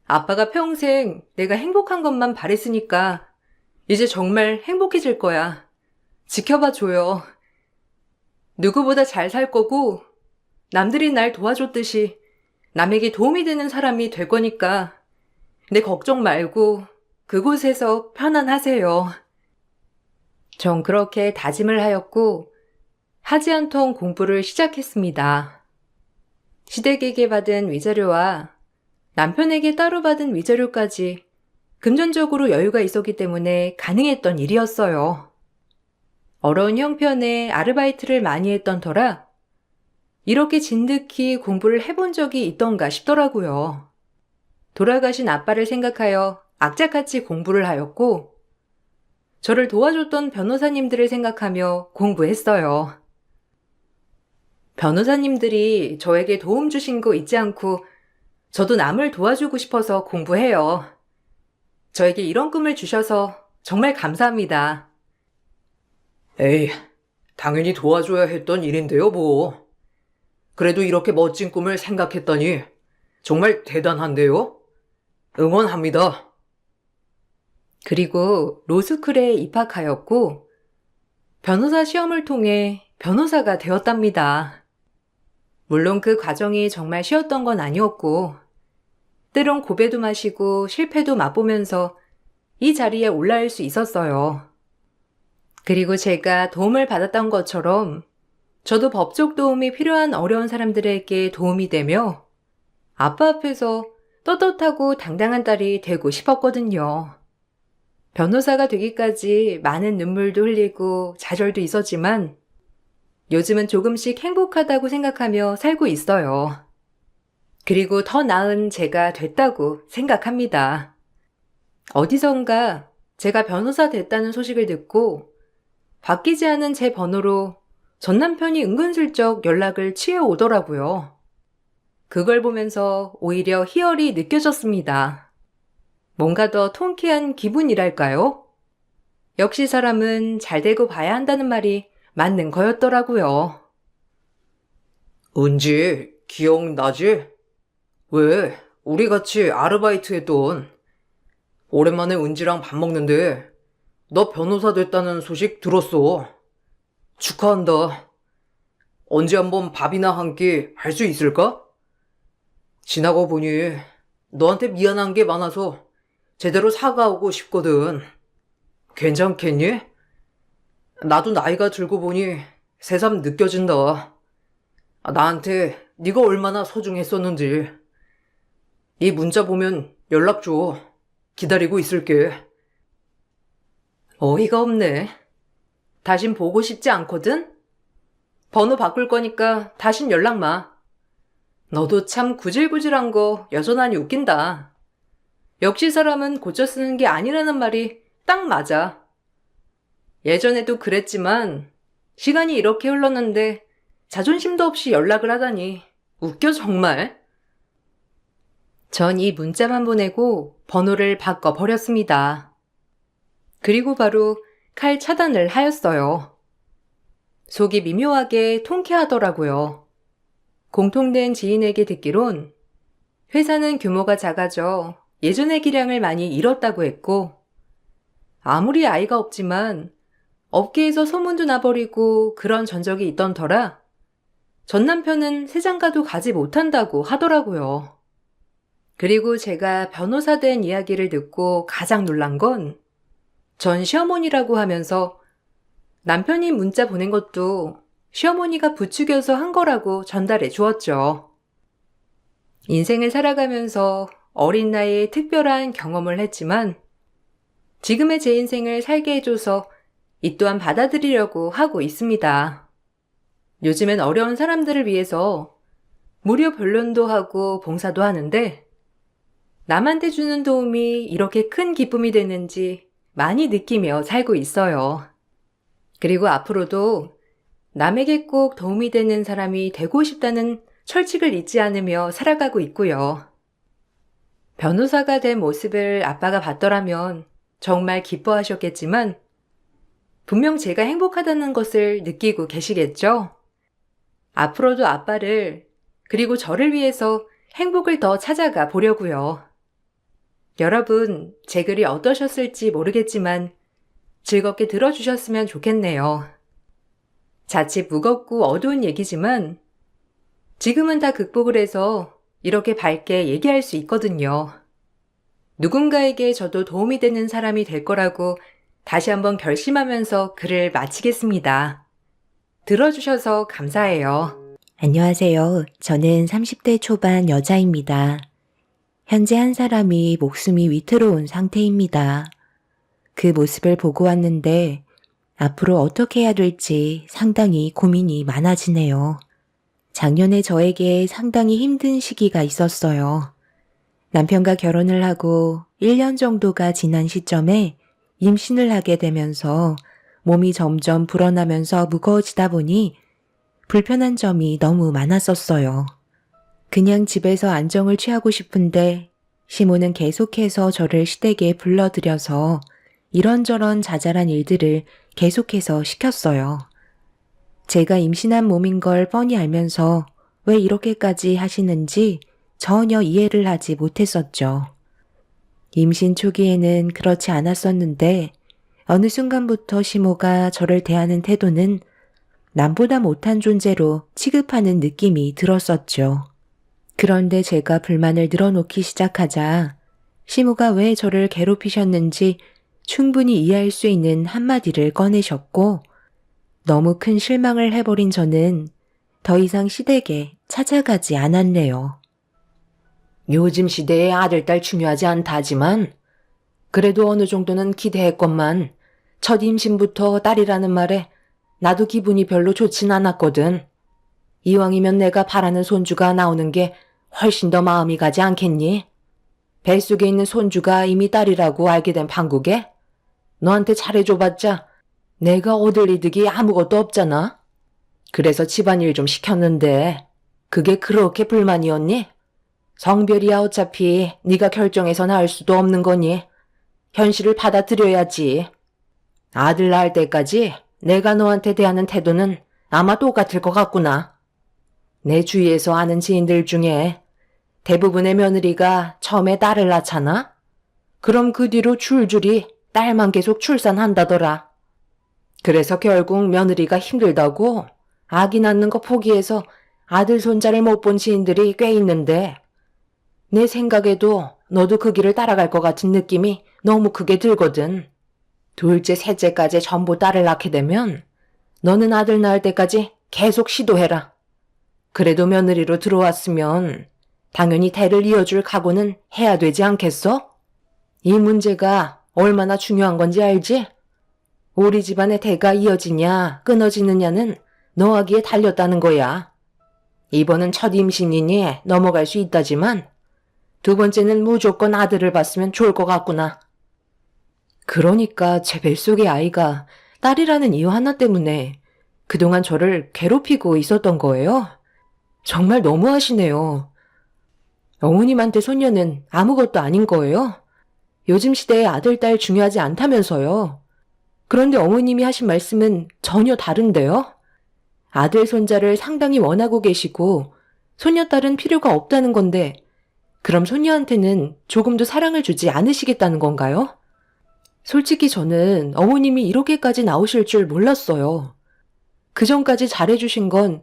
아빠가 평생 내가 행복한 것만 바랬으니까 이제 정말 행복해질 거야. 지켜봐 줘요. 누구보다 잘 살 거고 남들이 날 도와줬듯이 남에게 도움이 되는 사람이 될 거니까 내 걱정 말고 그곳에서 편안하세요. 전 그렇게 다짐을 하였고 하지 않던 공부를 시작했습니다. 시댁에게 받은 위자료와 남편에게 따로 받은 위자료까지 금전적으로 여유가 있었기 때문에 가능했던 일이었어요. 어려운 형편에 아르바이트를 많이 했던 터라 이렇게 진득히 공부를 해본 적이 있던가 싶더라고요. 돌아가신 아빠를 생각하여 악착같이 공부를 하였고 저를 도와줬던 변호사님들을 생각하며 공부했어요. 변호사님들이 저에게 도움 주신 거 잊지 않고 저도 남을 도와주고 싶어서 공부해요. 저에게 이런 꿈을 주셔서 정말 감사합니다. 에이, 당연히 도와줘야 했던 일인데요, 뭐. 그래도 이렇게 멋진 꿈을 생각했다니 정말 대단한데요? 응원합니다. 그리고 로스쿨에 입학하였고 변호사 시험을 통해 변호사가 되었답니다. 물론 그 과정이 정말 쉬웠던 건 아니었고, 때론 고배도 마시고 실패도 맛보면서 이 자리에 올라올 수 있었어요. 그리고 제가 도움을 받았던 것처럼 저도 법적 도움이 필요한 어려운 사람들에게 도움이 되며 아빠 앞에서 떳떳하고 당당한 딸이 되고 싶었거든요. 변호사가 되기까지 많은 눈물도 흘리고 좌절도 있었지만 요즘은 조금씩 행복하다고 생각하며 살고 있어요. 그리고 더 나은 제가 됐다고 생각합니다. 어디선가 제가 변호사 됐다는 소식을 듣고 바뀌지 않은 제 번호로 전 남편이 은근슬쩍 연락을 취해 오더라고요. 그걸 보면서 오히려 희열이 느껴졌습니다. 뭔가 더 통쾌한 기분이랄까요? 역시 사람은 잘 되고 봐야 한다는 말이 맞는 거였더라고요. 은지, 기억나지? 왜? 우리 같이 아르바이트 했던. 오랜만에 은지랑 밥 먹는데 너 변호사 됐다는 소식 들었어. 축하한다. 언제 한번 밥이나 한 끼 할 수 있을까? 지나고 보니 너한테 미안한 게 많아서 제대로 사과하고 싶거든. 괜찮겠니? 나도 나이가 들고 보니 새삼 느껴진다. 나한테 네가 얼마나 소중했었는지. 이 문자 보면 연락 줘. 기다리고 있을게. 어이가 없네. 다신 보고 싶지 않거든? 번호 바꿀 거니까 다신 연락 마. 너도 참 구질구질한 거 여전하니 웃긴다. 역시 사람은 고쳐 쓰는 게 아니라는 말이 딱 맞아. 예전에도 그랬지만 시간이 이렇게 흘렀는데 자존심도 없이 연락을 하다니 웃겨 정말. 전 이 문자만 보내고 번호를 바꿔버렸습니다. 그리고 바로 칼 차단을 하였어요. 속이 미묘하게 통쾌하더라고요. 공통된 지인에게 듣기론 회사는 규모가 작아져 예전의 기량을 많이 잃었다고 했고, 아무리 아이가 없지만 업계에서 소문도 나버리고 그런 전적이 있던 터라 전 남편은 세장가도 가지 못한다고 하더라고요. 그리고 제가 변호사 된 이야기를 듣고 가장 놀란 건 전 시어머니라고 하면서 남편이 문자 보낸 것도 시어머니가 부추겨서 한 거라고 전달해 주었죠. 인생을 살아가면서 어린 나이에 특별한 경험을 했지만 지금의 제 인생을 살게 해줘서 이 또한 받아들이려고 하고 있습니다. 요즘엔 어려운 사람들을 위해서 무료 변론도 하고 봉사도 하는데 남한테 주는 도움이 이렇게 큰 기쁨이 되는지 많이 느끼며 살고 있어요. 그리고 앞으로도 남에게 꼭 도움이 되는 사람이 되고 싶다는 철칙을 잊지 않으며 살아가고 있고요. 변호사가 된 모습을 아빠가 봤더라면 정말 기뻐하셨겠지만 분명 제가 행복하다는 것을 느끼고 계시겠죠? 앞으로도 아빠를 그리고 저를 위해서 행복을 더 찾아가 보려고요. 여러분, 제 글이 어떠셨을지 모르겠지만 즐겁게 들어주셨으면 좋겠네요. 자칫 무겁고 어두운 얘기지만 지금은 다 극복을 해서 이렇게 밝게 얘기할 수 있거든요. 누군가에게 저도 도움이 되는 사람이 될 거라고 다시 한번 결심하면서 글을 마치겠습니다. 들어주셔서 감사해요. 안녕하세요. 저는 30대 초반 여자입니다. 현재 한 사람이 목숨이 위태로운 상태입니다. 그 모습을 보고 왔는데 앞으로 어떻게 해야 될지 상당히 고민이 많아지네요. 작년에 저에게 상당히 힘든 시기가 있었어요. 남편과 결혼을 하고 1년 정도가 지난 시점에 임신을 하게 되면서 몸이 점점 불어나면서 무거워지다 보니 불편한 점이 너무 많았었어요. 그냥 집에서 안정을 취하고 싶은데 시모는 계속해서 저를 시댁에 불러들여서 이런저런 자잘한 일들을 계속해서 시켰어요. 제가 임신한 몸인 걸 뻔히 알면서 왜 이렇게까지 하시는지 전혀 이해를 하지 못했었죠. 임신 초기에는 그렇지 않았었는데 어느 순간부터 시모가 저를 대하는 태도는 남보다 못한 존재로 취급하는 느낌이 들었었죠. 그런데 제가 불만을 늘어놓기 시작하자 시모가 왜 저를 괴롭히셨는지 충분히 이해할 수 있는 한마디를 꺼내셨고 너무 큰 실망을 해버린 저는 더 이상 시댁에 찾아가지 않았네요. 요즘 시대에 아들, 딸 중요하지 않다 하지만 그래도 어느 정도는 기대했건만 첫 임신부터 딸이라는 말에 나도 기분이 별로 좋진 않았거든. 이왕이면 내가 바라는 손주가 나오는 게 훨씬 더 마음이 가지 않겠니? 뱃속에 있는 손주가 이미 딸이라고 알게 된 판국에 너한테 잘해줘봤자 내가 얻을 이득이 아무것도 없잖아. 그래서 집안일 좀 시켰는데 그게 그렇게 불만이었니? 성별이야 어차피 네가 결정해서 낳을 수도 없는 거니 현실을 받아들여야지. 아들 낳을 때까지 내가 너한테 대하는 태도는 아마 똑같을 것 같구나. 내 주위에서 아는 지인들 중에 대부분의 며느리가 처음에 딸을 낳잖아? 그럼 그 뒤로 줄줄이 딸만 계속 출산한다더라. 그래서 결국 며느리가 힘들다고 아기 낳는 거 포기해서 아들 손자를 못 본 지인들이 꽤 있는데 내 생각에도 너도 그 길을 따라갈 것 같은 느낌이 너무 크게 들거든. 둘째, 셋째까지 전부 딸을 낳게 되면 너는 아들 낳을 때까지 계속 시도해라. 그래도 며느리로 들어왔으면 당연히 대를 이어줄 각오는 해야 되지 않겠어? 이 문제가 얼마나 중요한 건지 알지? 우리 집안의 대가 이어지냐 끊어지느냐는 너하기에 달렸다는 거야. 이번은 첫 임신이니 넘어갈 수 있다지만 두 번째는 무조건 아들을 봤으면 좋을 것 같구나. 그러니까 제 뱃속의 아이가 딸이라는 이유 하나 때문에 그동안 저를 괴롭히고 있었던 거예요? 정말 너무하시네요. 어머님한테 손녀는 아무것도 아닌 거예요? 요즘 시대에 아들, 딸 중요하지 않다면서요. 그런데 어머님이 하신 말씀은 전혀 다른데요? 아들, 손자를 상당히 원하고 계시고 손녀딸은 필요가 없다는 건데 그럼 손녀한테는 조금도 사랑을 주지 않으시겠다는 건가요? 솔직히 저는 어머님이 이렇게까지 나오실 줄 몰랐어요. 그전까지 잘해주신 건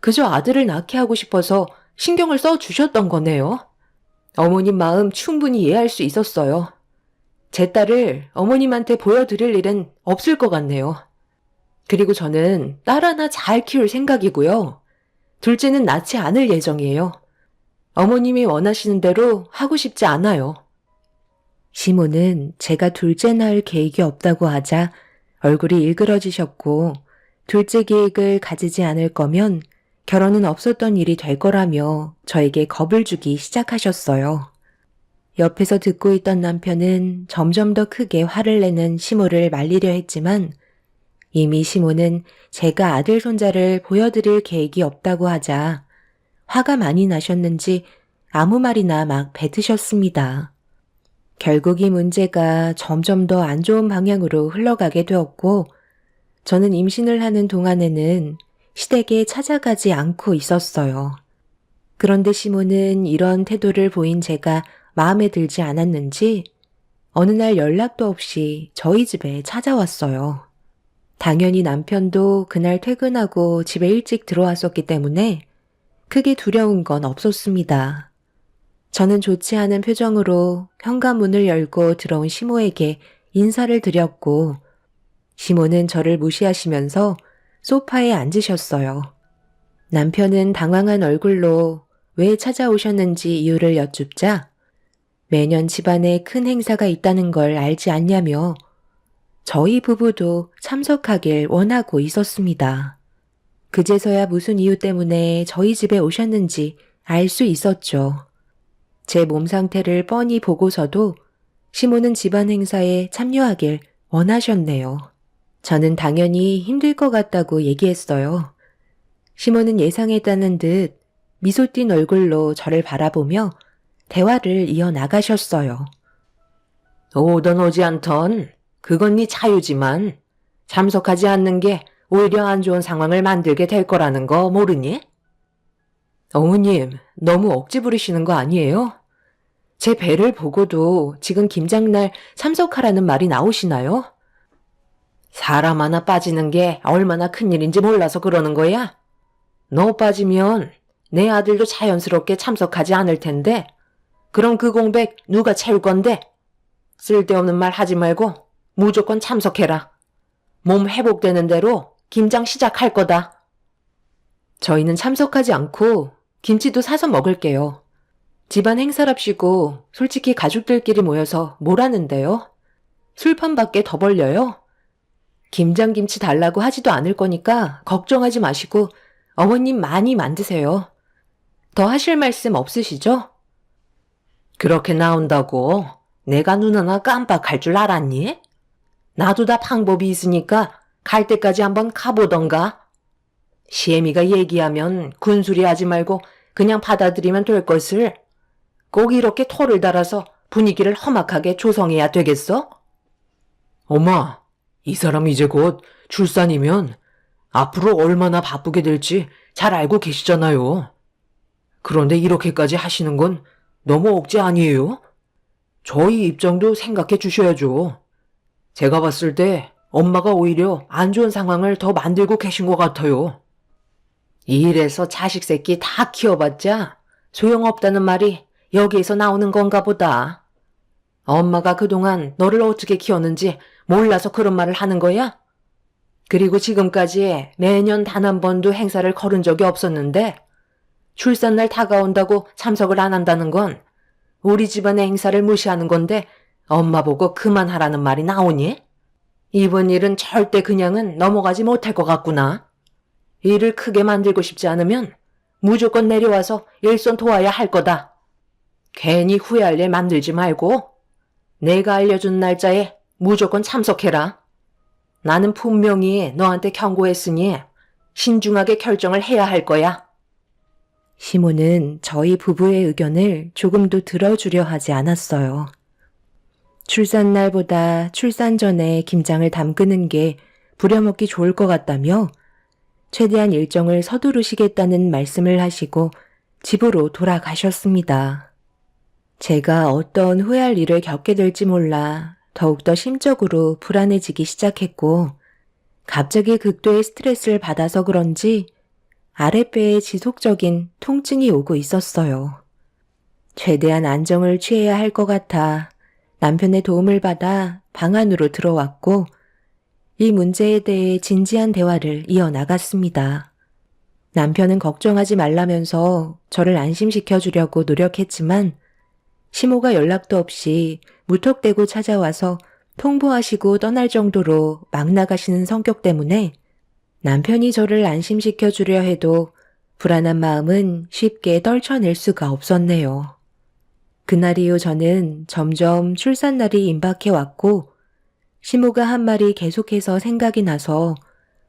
그저 아들을 낳게 하고 싶어서 신경을 써주셨던 거네요. 어머님 마음 충분히 이해할 수 있었어요. 제 딸을 어머님한테 보여드릴 일은 없을 것 같네요. 그리고 저는 딸 하나 잘 키울 생각이고요. 둘째는 낳지 않을 예정이에요. 어머님이 원하시는 대로 하고 싶지 않아요. 시모는 제가 둘째 낳을 계획이 없다고 하자 얼굴이 일그러지셨고 둘째 계획을 가지지 않을 거면 결혼은 없었던 일이 될 거라며 저에게 겁을 주기 시작하셨어요. 옆에서 듣고 있던 남편은 점점 더 크게 화를 내는 시모를 말리려 했지만 이미 시모는 제가 아들 손자를 보여드릴 계획이 없다고 하자 화가 많이 나셨는지 아무 말이나 막 뱉으셨습니다. 결국 이 문제가 점점 더 안 좋은 방향으로 흘러가게 되었고 저는 임신을 하는 동안에는 시댁에 찾아가지 않고 있었어요. 그런데 시모는 이런 태도를 보인 제가 마음에 들지 않았는지 어느 날 연락도 없이 저희 집에 찾아왔어요. 당연히 남편도 그날 퇴근하고 집에 일찍 들어왔었기 때문에 크게 두려운 건 없었습니다. 저는 좋지 않은 표정으로 현관문을 열고 들어온 시모에게 인사를 드렸고 시모는 저를 무시하시면서 소파에 앉으셨어요. 남편은 당황한 얼굴로 왜 찾아오셨는지 이유를 여쭙자 매년 집안에 큰 행사가 있다는 걸 알지 않냐며 저희 부부도 참석하길 원하고 있었습니다. 그제서야 무슨 이유 때문에 저희 집에 오셨는지 알 수 있었죠. 제 몸 상태를 뻔히 보고서도 시모는 집안 행사에 참여하길 원하셨네요. 저는 당연히 힘들 것 같다고 얘기했어요. 시모는 예상했다는 듯 미소 띈 얼굴로 저를 바라보며 대화를 이어나가셨어요. 오던 오지 않던 그건 네 자유지만 참석하지 않는 게 오히려 안 좋은 상황을 만들게 될 거라는 거 모르니? 어머님, 너무 억지 부리시는 거 아니에요? 제 배를 보고도 지금 김장날 참석하라는 말이 나오시나요? 사람 하나 빠지는 게 얼마나 큰일인지 몰라서 그러는 거야? 너 빠지면 내 아들도 자연스럽게 참석하지 않을 텐데 그럼 그 공백 누가 채울 건데? 쓸데없는 말 하지 말고 무조건 참석해라. 몸 회복되는 대로 김장 시작할 거다. 저희는 참석하지 않고 김치도 사서 먹을게요. 집안 행사랍시고 솔직히 가족들끼리 모여서 뭘 하는데요? 술판밖에 더 벌려요? 김장김치 달라고 하지도 않을 거니까 걱정하지 마시고 어머님 많이 만드세요. 더 하실 말씀 없으시죠? 그렇게 나온다고 내가 눈 하나 깜빡할 줄 알았니? 나도 다 방법이 있으니까 갈 때까지 한번 가보던가. 시애미가 얘기하면 군소리 하지 말고 그냥 받아들이면 될 것을 꼭 이렇게 토를 달아서 분위기를 험악하게 조성해야 되겠어? 엄마, 이 사람 이제 곧 출산이면 앞으로 얼마나 바쁘게 될지 잘 알고 계시잖아요. 그런데 이렇게까지 하시는 건 너무 억지 아니에요? 저희 입장도 생각해 주셔야죠. 제가 봤을 때 엄마가 오히려 안 좋은 상황을 더 만들고 계신 것 같아요. 이 일에서 자식 새끼 다 키워봤자 소용없다는 말이 여기에서 나오는 건가 보다. 엄마가 그동안 너를 어떻게 키웠는지 몰라서 그런 말을 하는 거야? 그리고 지금까지 매년 단 한 번도 행사를 거른 적이 없었는데 출산날 다가온다고 참석을 안 한다는 건 우리 집안의 행사를 무시하는 건데 엄마 보고 그만하라는 말이 나오니? 이번 일은 절대 그냥은 넘어가지 못할 것 같구나. 일을 크게 만들고 싶지 않으면 무조건 내려와서 일손 도와야 할 거다. 괜히 후회할 일 만들지 말고 내가 알려준 날짜에 무조건 참석해라. 나는 분명히 너한테 경고했으니 신중하게 결정을 해야 할 거야. 시모는 저희 부부의 의견을 조금도 들어주려 하지 않았어요. 출산 날보다 출산 전에 김장을 담그는 게 부려먹기 좋을 것 같다며 최대한 일정을 서두르시겠다는 말씀을 하시고 집으로 돌아가셨습니다. 제가 어떤 후회할 일을 겪게 될지 몰라 더욱더 심적으로 불안해지기 시작했고 갑자기 극도의 스트레스를 받아서 그런지 아랫배에 지속적인 통증이 오고 있었어요. 최대한 안정을 취해야 할 것 같아 남편의 도움을 받아 방 안으로 들어왔고 이 문제에 대해 진지한 대화를 이어나갔습니다. 남편은 걱정하지 말라면서 저를 안심시켜 주려고 노력했지만 시모가 연락도 없이 무턱대고 찾아와서 통보하시고 떠날 정도로 막 나가시는 성격 때문에 남편이 저를 안심시켜 주려 해도 불안한 마음은 쉽게 떨쳐낼 수가 없었네요. 그날 이후 저는 점점 출산날이 임박해 왔고 시모가 한 말이 계속해서 생각이 나서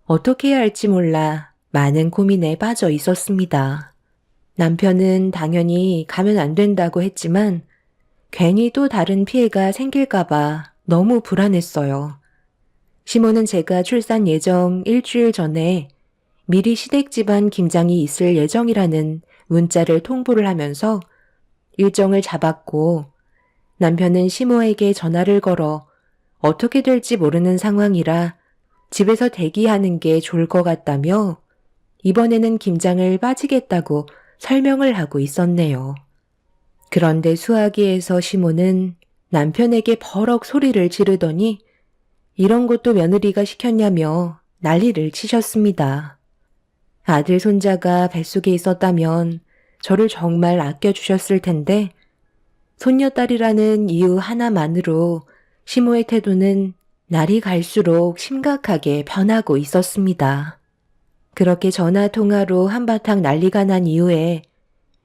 어떻게 해야 할지 몰라 많은 고민에 빠져 있었습니다. 남편은 당연히 가면 안 된다고 했지만 괜히 또 다른 피해가 생길까봐 너무 불안했어요. 시모는 제가 출산 예정 일주일 전에 미리 시댁 집안 김장이 있을 예정이라는 문자를 통보를 하면서 일정을 잡았고 남편은 시모에게 전화를 걸어 어떻게 될지 모르는 상황이라 집에서 대기하는 게 좋을 것 같다며 이번에는 김장을 빠지겠다고 설명을 하고 있었네요. 그런데 수화기에서 시모는 남편에게 버럭 소리를 지르더니 이런 것도 며느리가 시켰냐며 난리를 치셨습니다. 아들 손자가 뱃속에 있었다면 저를 정말 아껴주셨을 텐데 손녀딸이라는 이유 하나만으로 시모의 태도는 날이 갈수록 심각하게 변하고 있었습니다. 그렇게 전화 통화로 한바탕 난리가 난 이후에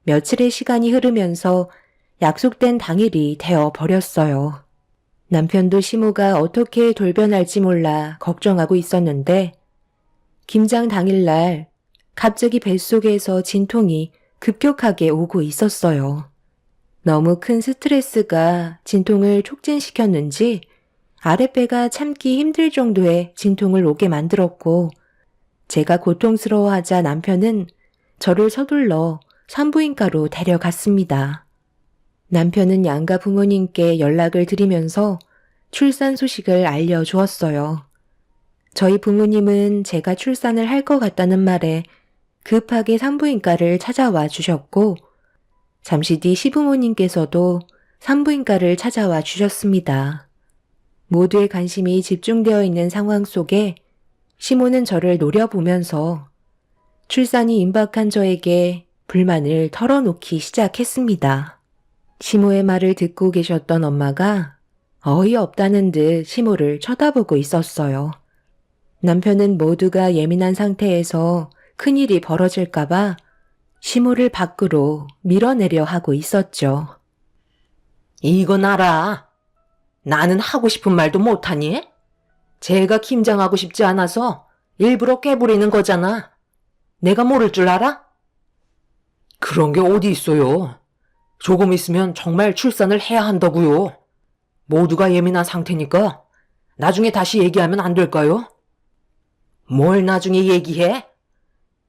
며칠의 시간이 흐르면서 약속된 당일이 되어 버렸어요. 남편도 시모가 어떻게 돌변할지 몰라 걱정하고 있었는데 김장 당일날 갑자기 뱃속에서 진통이 급격하게 오고 있었어요. 너무 큰 스트레스가 진통을 촉진시켰는지 아랫배가 참기 힘들 정도의 진통을 오게 만들었고 제가 고통스러워하자 남편은 저를 서둘러 산부인과로 데려갔습니다. 남편은 양가 부모님께 연락을 드리면서 출산 소식을 알려주었어요. 저희 부모님은 제가 출산을 할 것 같다는 말에 급하게 산부인과를 찾아와 주셨고, 잠시 뒤 시부모님께서도 산부인과를 찾아와 주셨습니다. 모두의 관심이 집중되어 있는 상황 속에 시모는 저를 노려보면서 출산이 임박한 저에게 불만을 털어놓기 시작했습니다. 시모의 말을 듣고 계셨던 엄마가 어이없다는 듯 시모를 쳐다보고 있었어요. 남편은 모두가 예민한 상태에서 큰일이 벌어질까봐 시모를 밖으로 밀어내려 하고 있었죠. 이건 알아. 나는 하고 싶은 말도 못하니? 제가 김장하고 싶지 않아서 일부러 깨부리는 거잖아. 내가 모를 줄 알아? 그런 게 어디 있어요. 조금 있으면 정말 출산을 해야 한다고요. 모두가 예민한 상태니까 나중에 다시 얘기하면 안 될까요? 뭘 나중에 얘기해?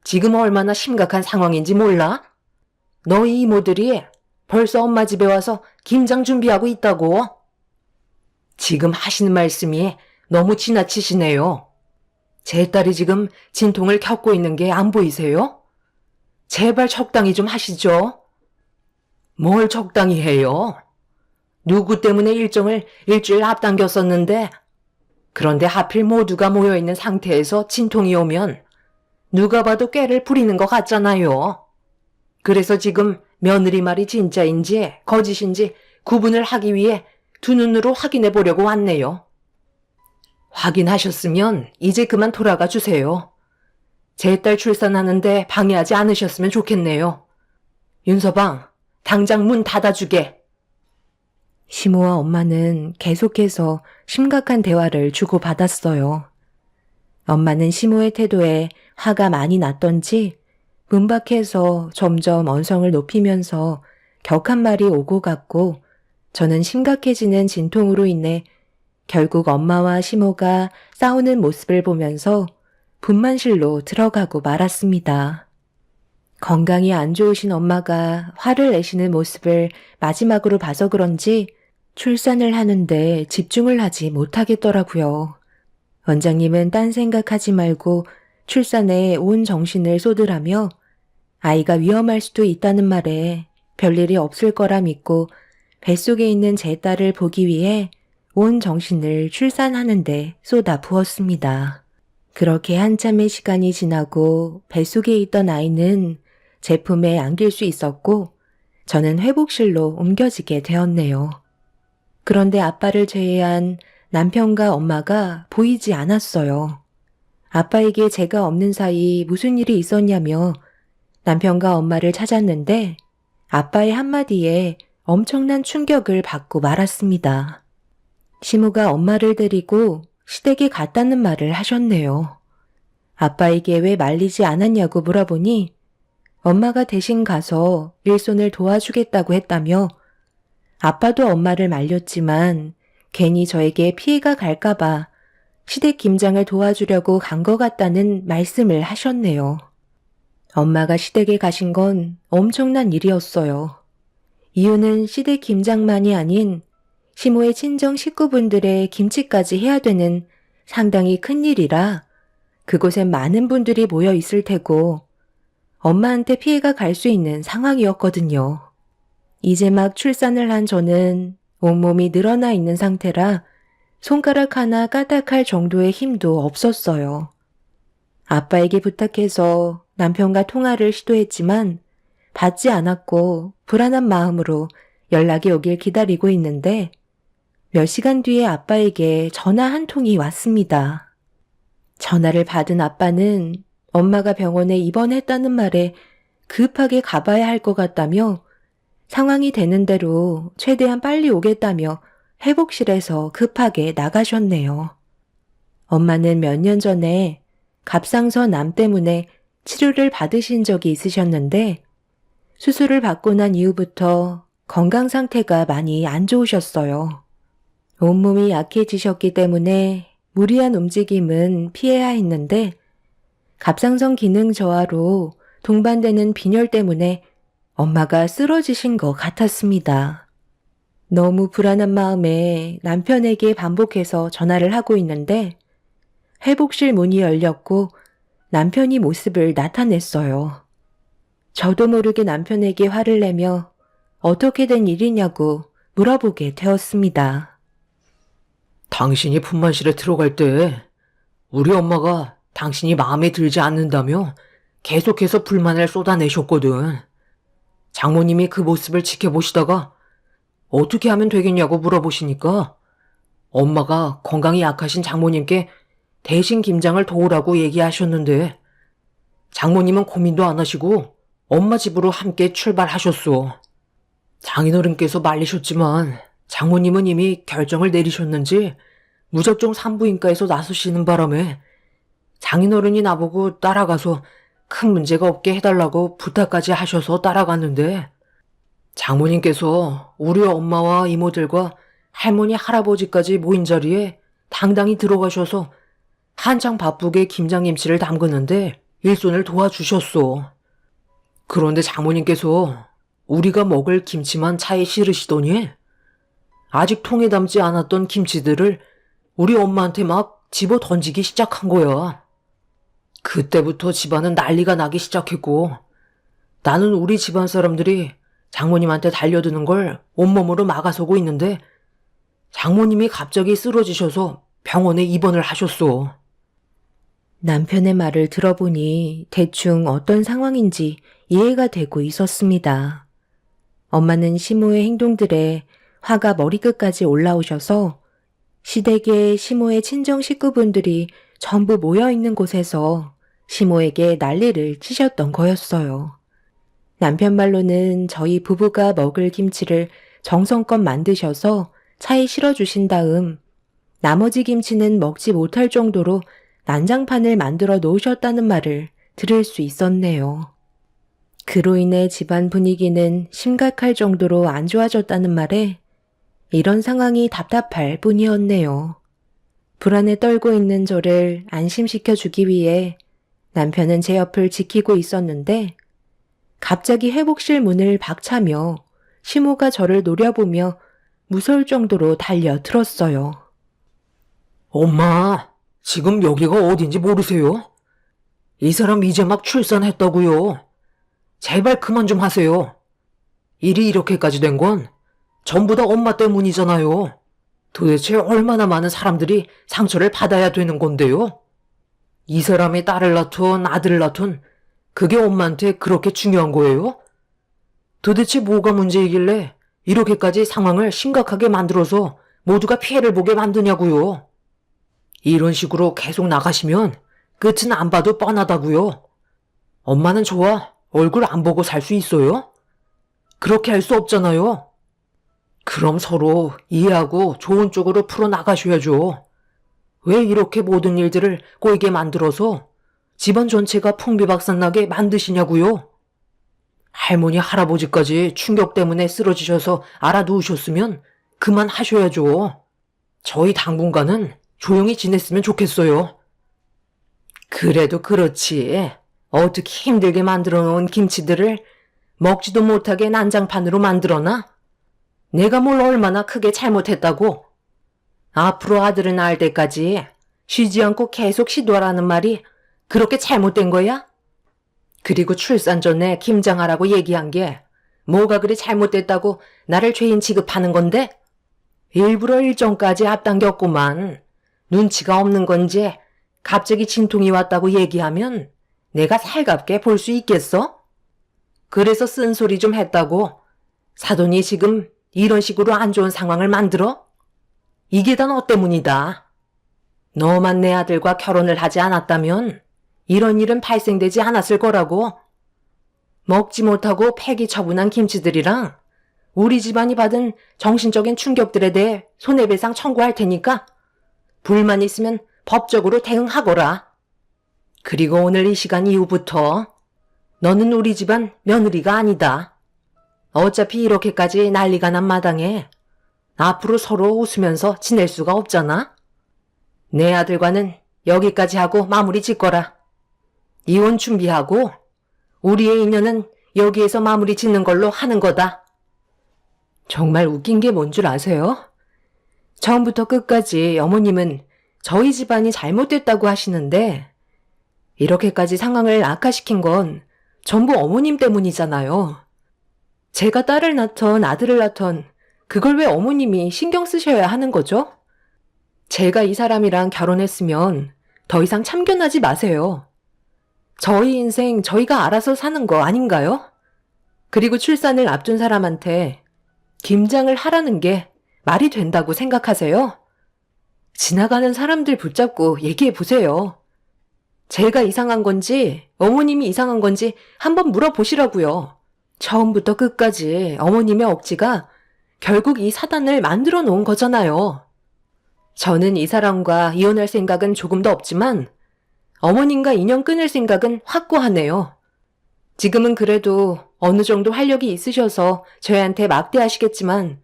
지금 얼마나 심각한 상황인지 몰라? 너희 이모들이 벌써 엄마 집에 와서 김장 준비하고 있다고. 지금 하시는 말씀이 너무 지나치시네요. 제 딸이 지금 진통을 겪고 있는 게 안 보이세요? 제발 적당히 좀 하시죠. 뭘 적당히 해요? 누구 때문에 일정을 일주일 앞당겼었는데, 그런데 하필 모두가 모여있는 상태에서 진통이 오면 누가 봐도 꾀를 부리는 것 같잖아요. 그래서 지금 며느리 말이 진짜인지 거짓인지 구분을 하기 위해 두 눈으로 확인해 보려고 왔네요. 확인하셨으면 이제 그만 돌아가 주세요. 제 딸 출산하는데 방해하지 않으셨으면 좋겠네요. 윤서방, 당장 문 닫아주게. 시모와 엄마는 계속해서 심각한 대화를 주고받았어요. 엄마는 시모의 태도에 화가 많이 났던지 문 밖에서 점점 언성을 높이면서 격한 말이 오고 갔고, 저는 심각해지는 진통으로 인해 결국 엄마와 시모가 싸우는 모습을 보면서 분만실로 들어가고 말았습니다. 건강이 안 좋으신 엄마가 화를 내시는 모습을 마지막으로 봐서 그런지 출산을 하는데 집중을 하지 못하겠더라고요. 원장님은 딴 생각하지 말고 출산에 온 정신을 쏟으라며 아이가 위험할 수도 있다는 말에 별일이 없을 거라 믿고 뱃속에 있는 제 딸을 보기 위해 온 정신을 출산하는데 쏟아 부었습니다. 그렇게 한참의 시간이 지나고 뱃속에 있던 아이는 제품에 안길 수 있었고 저는 회복실로 옮겨지게 되었네요. 그런데 아빠를 제외한 남편과 엄마가 보이지 않았어요. 아빠에게 제가 없는 사이 무슨 일이 있었냐며 남편과 엄마를 찾았는데 아빠의 한마디에 엄청난 충격을 받고 말았습니다. 시모가 엄마를 데리고 시댁에 갔다는 말을 하셨네요. 아빠에게 왜 말리지 않았냐고 물어보니 엄마가 대신 가서 일손을 도와주겠다고 했다며 아빠도 엄마를 말렸지만 괜히 저에게 피해가 갈까봐 시댁 김장을 도와주려고 간 것 같다는 말씀을 하셨네요. 엄마가 시댁에 가신 건 엄청난 일이었어요. 이유는 시댁 김장만이 아닌 시모의 친정 식구분들의 김치까지 해야 되는 상당히 큰 일이라 그곳엔 많은 분들이 모여 있을 테고 엄마한테 피해가 갈 수 있는 상황이었거든요. 이제 막 출산을 한 저는 온몸이 늘어나 있는 상태라 손가락 하나 까딱할 정도의 힘도 없었어요. 아빠에게 부탁해서 남편과 통화를 시도했지만 받지 않았고 불안한 마음으로 연락이 오길 기다리고 있는데 몇 시간 뒤에 아빠에게 전화 한 통이 왔습니다. 전화를 받은 아빠는 엄마가 병원에 입원했다는 말에 급하게 가봐야 할 것 같다며 상황이 되는 대로 최대한 빨리 오겠다며 회복실에서 급하게 나가셨네요. 엄마는 몇 년 전에 갑상선 암 때문에 치료를 받으신 적이 있으셨는데 수술을 받고 난 이후부터 건강 상태가 많이 안 좋으셨어요. 온몸이 약해지셨기 때문에 무리한 움직임은 피해야 했는데 갑상선 기능 저하로 동반되는 빈혈 때문에 엄마가 쓰러지신 것 같았습니다. 너무 불안한 마음에 남편에게 반복해서 전화를 하고 있는데 회복실 문이 열렸고 남편이 모습을 나타냈어요. 저도 모르게 남편에게 화를 내며 어떻게 된 일이냐고 물어보게 되었습니다. 당신이 분만실에 들어갈 때 우리 엄마가 당신이 마음에 들지 않는다며 계속해서 불만을 쏟아내셨거든. 장모님이 그 모습을 지켜보시다가 어떻게 하면 되겠냐고 물어보시니까 엄마가 건강이 약하신 장모님께 대신 김장을 도우라고 얘기하셨는데 장모님은 고민도 안 하시고 엄마 집으로 함께 출발하셨소. 장인어른께서 말리셨지만 장모님은 이미 결정을 내리셨는지 무작정 산부인과에서 나서시는 바람에 장인어른이 나보고 따라가서 큰 문제가 없게 해달라고 부탁까지 하셔서 따라갔는데 장모님께서 우리 엄마와 이모들과 할머니 할아버지까지 모인 자리에 당당히 들어가셔서 한창 바쁘게 김장김치를 담그는데 일손을 도와주셨소. 그런데 장모님께서 우리가 먹을 김치만 차에 실으시더니 아직 통에 담지 않았던 김치들을 우리 엄마한테 막 집어 던지기 시작한 거야. 그때부터 집안은 난리가 나기 시작했고 나는 우리 집안 사람들이 장모님한테 달려드는 걸 온몸으로 막아서고 있는데 장모님이 갑자기 쓰러지셔서 병원에 입원을 하셨어. 남편의 말을 들어보니 대충 어떤 상황인지 이해가 되고 있었습니다. 엄마는 시모의 행동들에 화가 머리끝까지 올라오셔서 시댁에 시모의 친정 식구분들이 전부 모여있는 곳에서 시모에게 난리를 치셨던 거였어요. 남편 말로는 저희 부부가 먹을 김치를 정성껏 만드셔서 차에 실어주신 다음 나머지 김치는 먹지 못할 정도로 난장판을 만들어 놓으셨다는 말을 들을 수 있었네요. 그로 인해 집안 분위기는 심각할 정도로 안 좋아졌다는 말에 이런 상황이 답답할 뿐이었네요. 불안에 떨고 있는 저를 안심시켜주기 위해 남편은 제 옆을 지키고 있었는데 갑자기 회복실 문을 박차며 시모가 저를 노려보며 무서울 정도로 달려들었어요. 엄마, 지금 여기가 어딘지 모르세요? 이 사람 이제 막 출산했다고요. 제발 그만 좀 하세요. 일이 이렇게까지 된 건 전부 다 엄마 때문이잖아요. 도대체 얼마나 많은 사람들이 상처를 받아야 되는 건데요? 이 사람이 딸을 낳든 아들을 낳든 그게 엄마한테 그렇게 중요한 거예요? 도대체 뭐가 문제이길래 이렇게까지 상황을 심각하게 만들어서 모두가 피해를 보게 만드냐고요? 이런 식으로 계속 나가시면 끝은 안 봐도 뻔하다고요. 엄마는 저와 얼굴 안 보고 살 수 있어요? 그렇게 할 수 없잖아요. 그럼 서로 이해하고 좋은 쪽으로 풀어나가셔야죠. 왜 이렇게 모든 일들을 꼬이게 만들어서 집안 전체가 풍비박산나게 만드시냐고요? 할머니, 할아버지까지 충격 때문에 쓰러지셔서 알아두우셨으면 그만하셔야죠. 저희 당분간은 조용히 지냈으면 좋겠어요. 그래도 그렇지. 어떻게 힘들게 만들어 놓은 김치들을 먹지도 못하게 난장판으로 만들어놔? 내가 뭘 얼마나 크게 잘못했다고? 앞으로 아들을 낳을 때까지 쉬지 않고 계속 시도하라는 말이 그렇게 잘못된 거야? 그리고 출산 전에 김장하라고 얘기한 게 뭐가 그리 잘못됐다고 나를 죄인 취급하는 건데? 일부러 일정까지 앞당겼구만. 눈치가 없는 건지 갑자기 진통이 왔다고 얘기하면 내가 살갑게 볼 수 있겠어? 그래서 쓴소리 좀 했다고 사돈이 지금 이런 식으로 안 좋은 상황을 만들어? 이게 다 너 때문이다. 너만 내 아들과 결혼을 하지 않았다면 이런 일은 발생되지 않았을 거라고. 먹지 못하고 폐기 처분한 김치들이랑 우리 집안이 받은 정신적인 충격들에 대해 손해배상 청구할 테니까 불만 있으면 법적으로 대응하거라. 그리고 오늘 이 시간 이후부터 너는 우리 집안 며느리가 아니다. 어차피 이렇게까지 난리가 난 마당에 앞으로 서로 웃으면서 지낼 수가 없잖아. 내 아들과는 여기까지 하고 마무리 짓거라. 이혼 준비하고 우리의 인연은 여기에서 마무리 짓는 걸로 하는 거다. 정말 웃긴 게 뭔 줄 아세요? 처음부터 끝까지 어머님은 저희 집안이 잘못됐다고 하시는데 이렇게까지 상황을 악화시킨 건 전부 어머님 때문이잖아요. 제가 딸을 낳던 아들을 낳던 그걸 왜 어머님이 신경 쓰셔야 하는 거죠? 제가 이 사람이랑 결혼했으면 더 이상 참견하지 마세요. 저희 인생 저희가 알아서 사는 거 아닌가요? 그리고 출산을 앞둔 사람한테 김장을 하라는 게 말이 된다고 생각하세요? 지나가는 사람들 붙잡고 얘기해 보세요. 제가 이상한 건지 어머님이 이상한 건지 한번 물어보시라고요. 처음부터 끝까지 어머님의 억지가 결국 이 사단을 만들어 놓은 거잖아요. 저는 이 사람과 이혼할 생각은 조금도 없지만 어머님과 인연 끊을 생각은 확고하네요. 지금은 그래도 어느 정도 활력이 있으셔서 저희한테 막대하시겠지만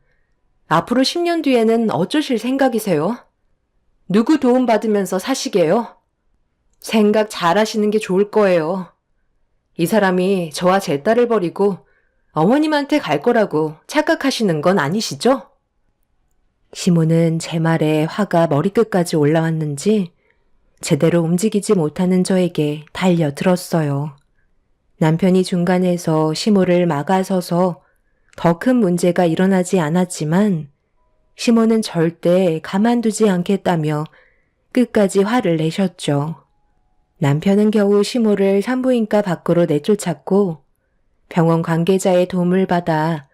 앞으로 10년 뒤에는 어쩌실 생각이세요? 누구 도움 받으면서 사시게요? 생각 잘 하시는 게 좋을 거예요. 이 사람이 저와 제 딸을 버리고 어머님한테 갈 거라고 착각하시는 건 아니시죠? 시모는 제 말에 화가 머리끝까지 올라왔는지 제대로 움직이지 못하는 저에게 달려들었어요. 남편이 중간에서 시모를 막아서서 더 큰 문제가 일어나지 않았지만 시모는 절대 가만두지 않겠다며 끝까지 화를 내셨죠. 남편은 겨우 시모를 산부인과 밖으로 내쫓았고 병원 관계자의 도움을 받아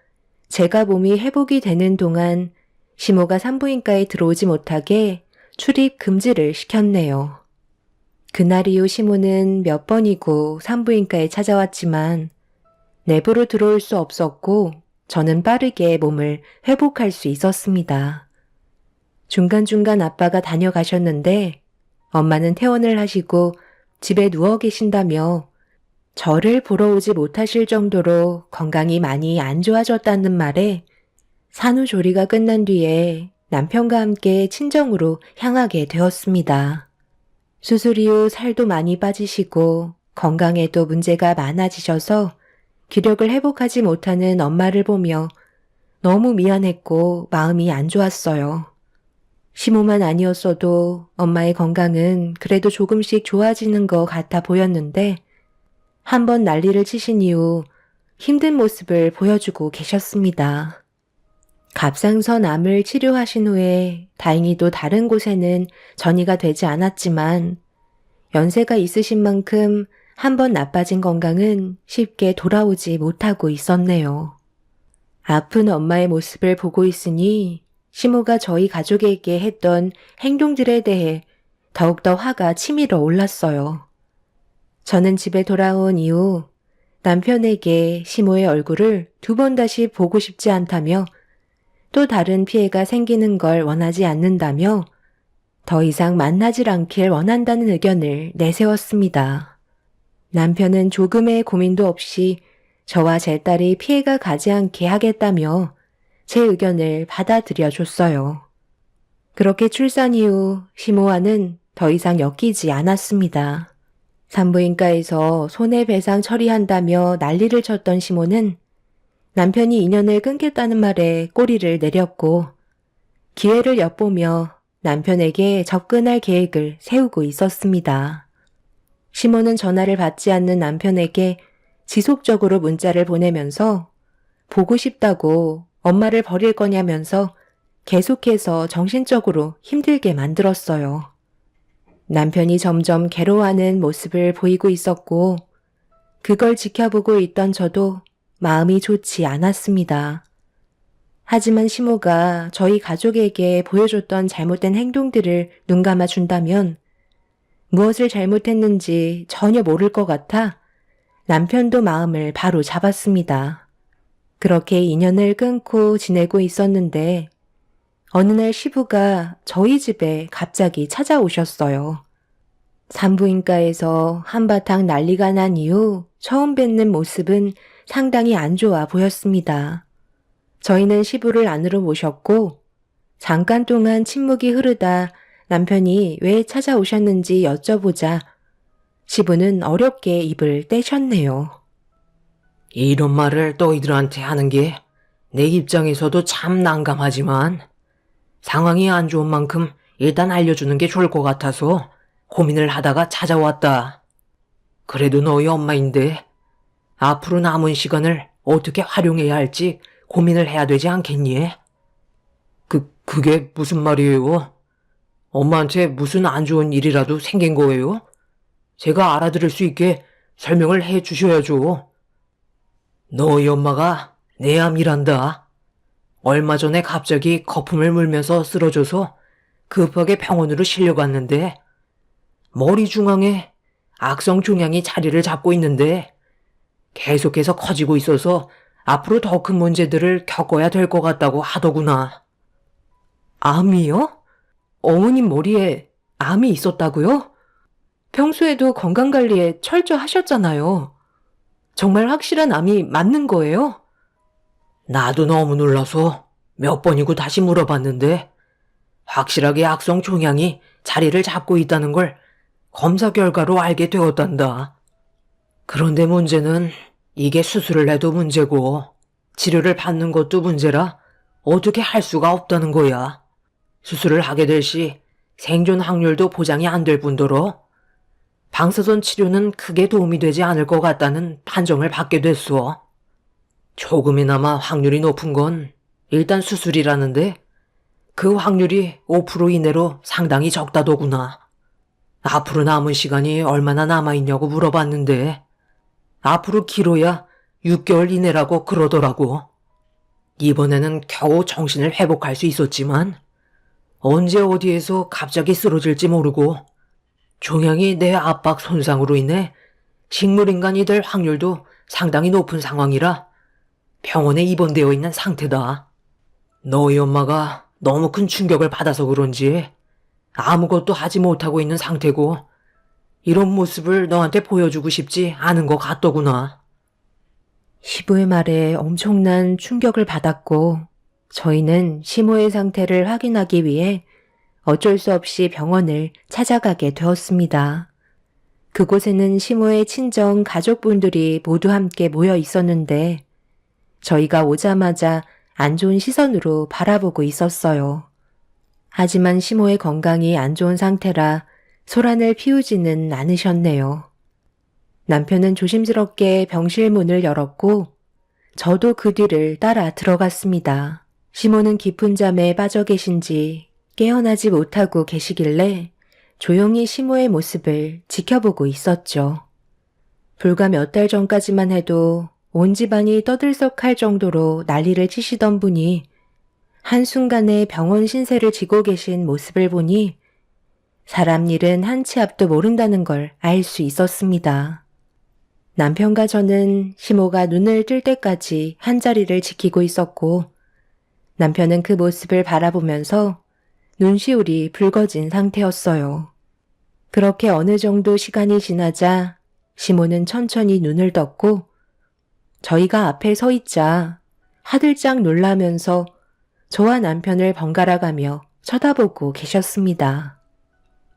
제가 몸이 회복이 되는 동안 시모가 산부인과에 들어오지 못하게 출입 금지를 시켰네요. 그날 이후 시모는 몇 번이고 산부인과에 찾아왔지만 내부로 들어올 수 없었고 저는 빠르게 몸을 회복할 수 있었습니다. 중간중간 아빠가 다녀가셨는데 엄마는 퇴원을 하시고 집에 누워 계신다며 저를 보러 오지 못하실 정도로 건강이 많이 안 좋아졌다는 말에 산후조리가 끝난 뒤에 남편과 함께 친정으로 향하게 되었습니다. 수술 이후 살도 많이 빠지시고 건강에도 문제가 많아지셔서 기력을 회복하지 못하는 엄마를 보며 너무 미안했고 마음이 안 좋았어요. 시모만 아니었어도 엄마의 건강은 그래도 조금씩 좋아지는 것 같아 보였는데 한번 난리를 치신 이후 힘든 모습을 보여주고 계셨습니다. 갑상선 암을 치료하신 후에 다행히도 다른 곳에는 전이가 되지 않았지만 연세가 있으신 만큼 한번 나빠진 건강은 쉽게 돌아오지 못하고 있었네요. 아픈 엄마의 모습을 보고 있으니 시모가 저희 가족에게 했던 행동들에 대해 더욱더 화가 치밀어 올랐어요. 저는 집에 돌아온 이후 남편에게 시모의 얼굴을 2번 다시 보고 싶지 않다며 또 다른 피해가 생기는 걸 원하지 않는다며 더 이상 만나질 않길 원한다는 의견을 내세웠습니다. 남편은 조금의 고민도 없이 저와 제 딸이 피해가 가지 않게 하겠다며 제 의견을 받아들여 줬어요. 그렇게 출산 이후 시모와는 더 이상 엮이지 않았습니다. 산부인과에서 손해배상 처리한다며 난리를 쳤던 시모는 남편이 인연을 끊겠다는 말에 꼬리를 내렸고 기회를 엿보며 남편에게 접근할 계획을 세우고 있었습니다. 시모는 전화를 받지 않는 남편에게 지속적으로 문자를 보내면서 보고 싶다고 엄마를 버릴 거냐면서 계속해서 정신적으로 힘들게 만들었어요. 남편이 점점 괴로워하는 모습을 보이고 있었고 그걸 지켜보고 있던 저도 마음이 좋지 않았습니다. 하지만 시모가 저희 가족에게 보여줬던 잘못된 행동들을 눈감아 준다면 무엇을 잘못했는지 전혀 모를 것 같아 남편도 마음을 바로 잡았습니다. 그렇게 인연을 끊고 지내고 있었는데 어느 날 시부가 저희 집에 갑자기 찾아오셨어요. 산부인과에서 한바탕 난리가 난 이후 처음 뵙는 모습은 상당히 안 좋아 보였습니다. 저희는 시부를 안으로 모셨고 잠깐 동안 침묵이 흐르다 남편이 왜 찾아오셨는지 여쭤보자 시부는 어렵게 입을 떼셨네요. 이런 말을 너희들한테 하는 게 내 입장에서도 참 난감하지만 상황이 안 좋은 만큼 일단 알려주는 게 좋을 것 같아서 고민을 하다가 찾아왔다. 그래도 너희 엄마인데 앞으로 남은 시간을 어떻게 활용해야 할지 고민을 해야 되지 않겠니? 그게 무슨 말이에요? 엄마한테 무슨 안 좋은 일이라도 생긴 거예요? 제가 알아들을 수 있게 설명을 해 주셔야죠. 너희 엄마가 내 암이란다. 얼마 전에 갑자기 거품을 물면서 쓰러져서 급하게 병원으로 실려갔는데 머리 중앙에 악성 종양이 자리를 잡고 있는데 계속해서 커지고 있어서 앞으로 더 큰 문제들을 겪어야 될 것 같다고 하더구나. 암이요? 어머님 머리에 암이 있었다고요? 평소에도 건강관리에 철저하셨잖아요. 정말 확실한 암이 맞는 거예요? 나도 너무 놀라서 몇 번이고 다시 물어봤는데 확실하게 악성 종양이 자리를 잡고 있다는 걸 검사 결과로 알게 되었단다. 그런데 문제는 이게 수술을 해도 문제고 치료를 받는 것도 문제라 어떻게 할 수가 없다는 거야. 수술을 하게 될 시 생존 확률도 보장이 안 될 뿐더러 방사선 치료는 크게 도움이 되지 않을 것 같다는 판정을 받게 됐어. 조금이나마 확률이 높은 건 일단 수술이라는데 그 확률이 5% 이내로 상당히 적다더구나. 앞으로 남은 시간이 얼마나 남아있냐고 물어봤는데 앞으로 길어야 6개월 이내라고 그러더라고. 이번에는 겨우 정신을 회복할 수 있었지만 언제 어디에서 갑자기 쓰러질지 모르고 종양이 내 압박 손상으로 인해 식물인간이 될 확률도 상당히 높은 상황이라 병원에 입원되어 있는 상태다. 너희 엄마가 너무 큰 충격을 받아서 그런지 아무것도 하지 못하고 있는 상태고 이런 모습을 너한테 보여주고 싶지 않은 것 같더구나. 시부의 말에 엄청난 충격을 받았고 저희는 시모의 상태를 확인하기 위해 어쩔 수 없이 병원을 찾아가게 되었습니다. 그곳에는 시모의 친정 가족분들이 모두 함께 모여 있었는데 저희가 오자마자 안 좋은 시선으로 바라보고 있었어요. 하지만 시모의 건강이 안 좋은 상태라 소란을 피우지는 않으셨네요. 남편은 조심스럽게 병실 문을 열었고 저도 그 뒤를 따라 들어갔습니다. 시모는 깊은 잠에 빠져 계신지 깨어나지 못하고 계시길래 조용히 시모의 모습을 지켜보고 있었죠. 불과 몇 달 전까지만 해도 온 집안이 떠들썩할 정도로 난리를 치시던 분이 한순간에 병원 신세를 지고 계신 모습을 보니 사람 일은 한 치 앞도 모른다는 걸 알 수 있었습니다. 남편과 저는 시모가 눈을 뜰 때까지 한자리를 지키고 있었고 남편은 그 모습을 바라보면서 눈시울이 붉어진 상태였어요. 그렇게 어느 정도 시간이 지나자 시모는 천천히 눈을 떴고 저희가 앞에 서 있자 하들짝 놀라면서 저와 남편을 번갈아가며 쳐다보고 계셨습니다.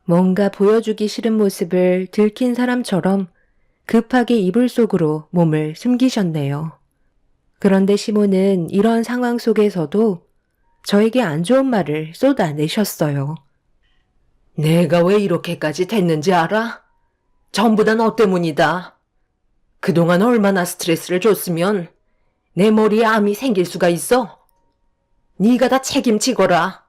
뭔가 보여주기 싫은 모습을 들킨 사람처럼 급하게 이불 속으로 몸을 숨기셨네요. 그런데 시모는 이런 상황 속에서도 저에게 안 좋은 말을 쏟아내셨어요. 내가 왜 이렇게까지 됐는지 알아? 전부 다 너 때문이다. 그동안 얼마나 스트레스를 줬으면 내 머리에 암이 생길 수가 있어? 네가 다 책임지거라.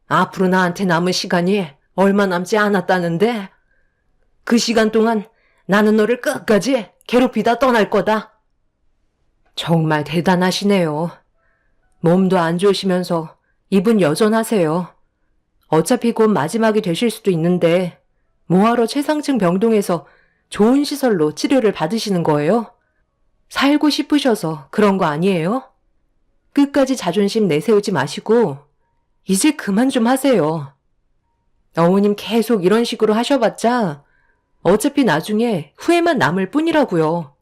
앞으로 나한테 남은 시간이 얼마 남지 않았다는데 그 시간 동안 나는 너를 끝까지 괴롭히다 떠날 거다. 정말 대단하시네요. 몸도 안 좋으시면서 입은 여전하세요. 어차피 곧 마지막이 되실 수도 있는데 뭐하러 최상층 병동에서 좋은 시설로 치료를 받으시는 거예요? 살고 싶으셔서 그런 거 아니에요? 끝까지 자존심 내세우지 마시고 이제 그만 좀 하세요. 어머님 계속 이런 식으로 하셔봤자 어차피 나중에 후회만 남을 뿐이라고요.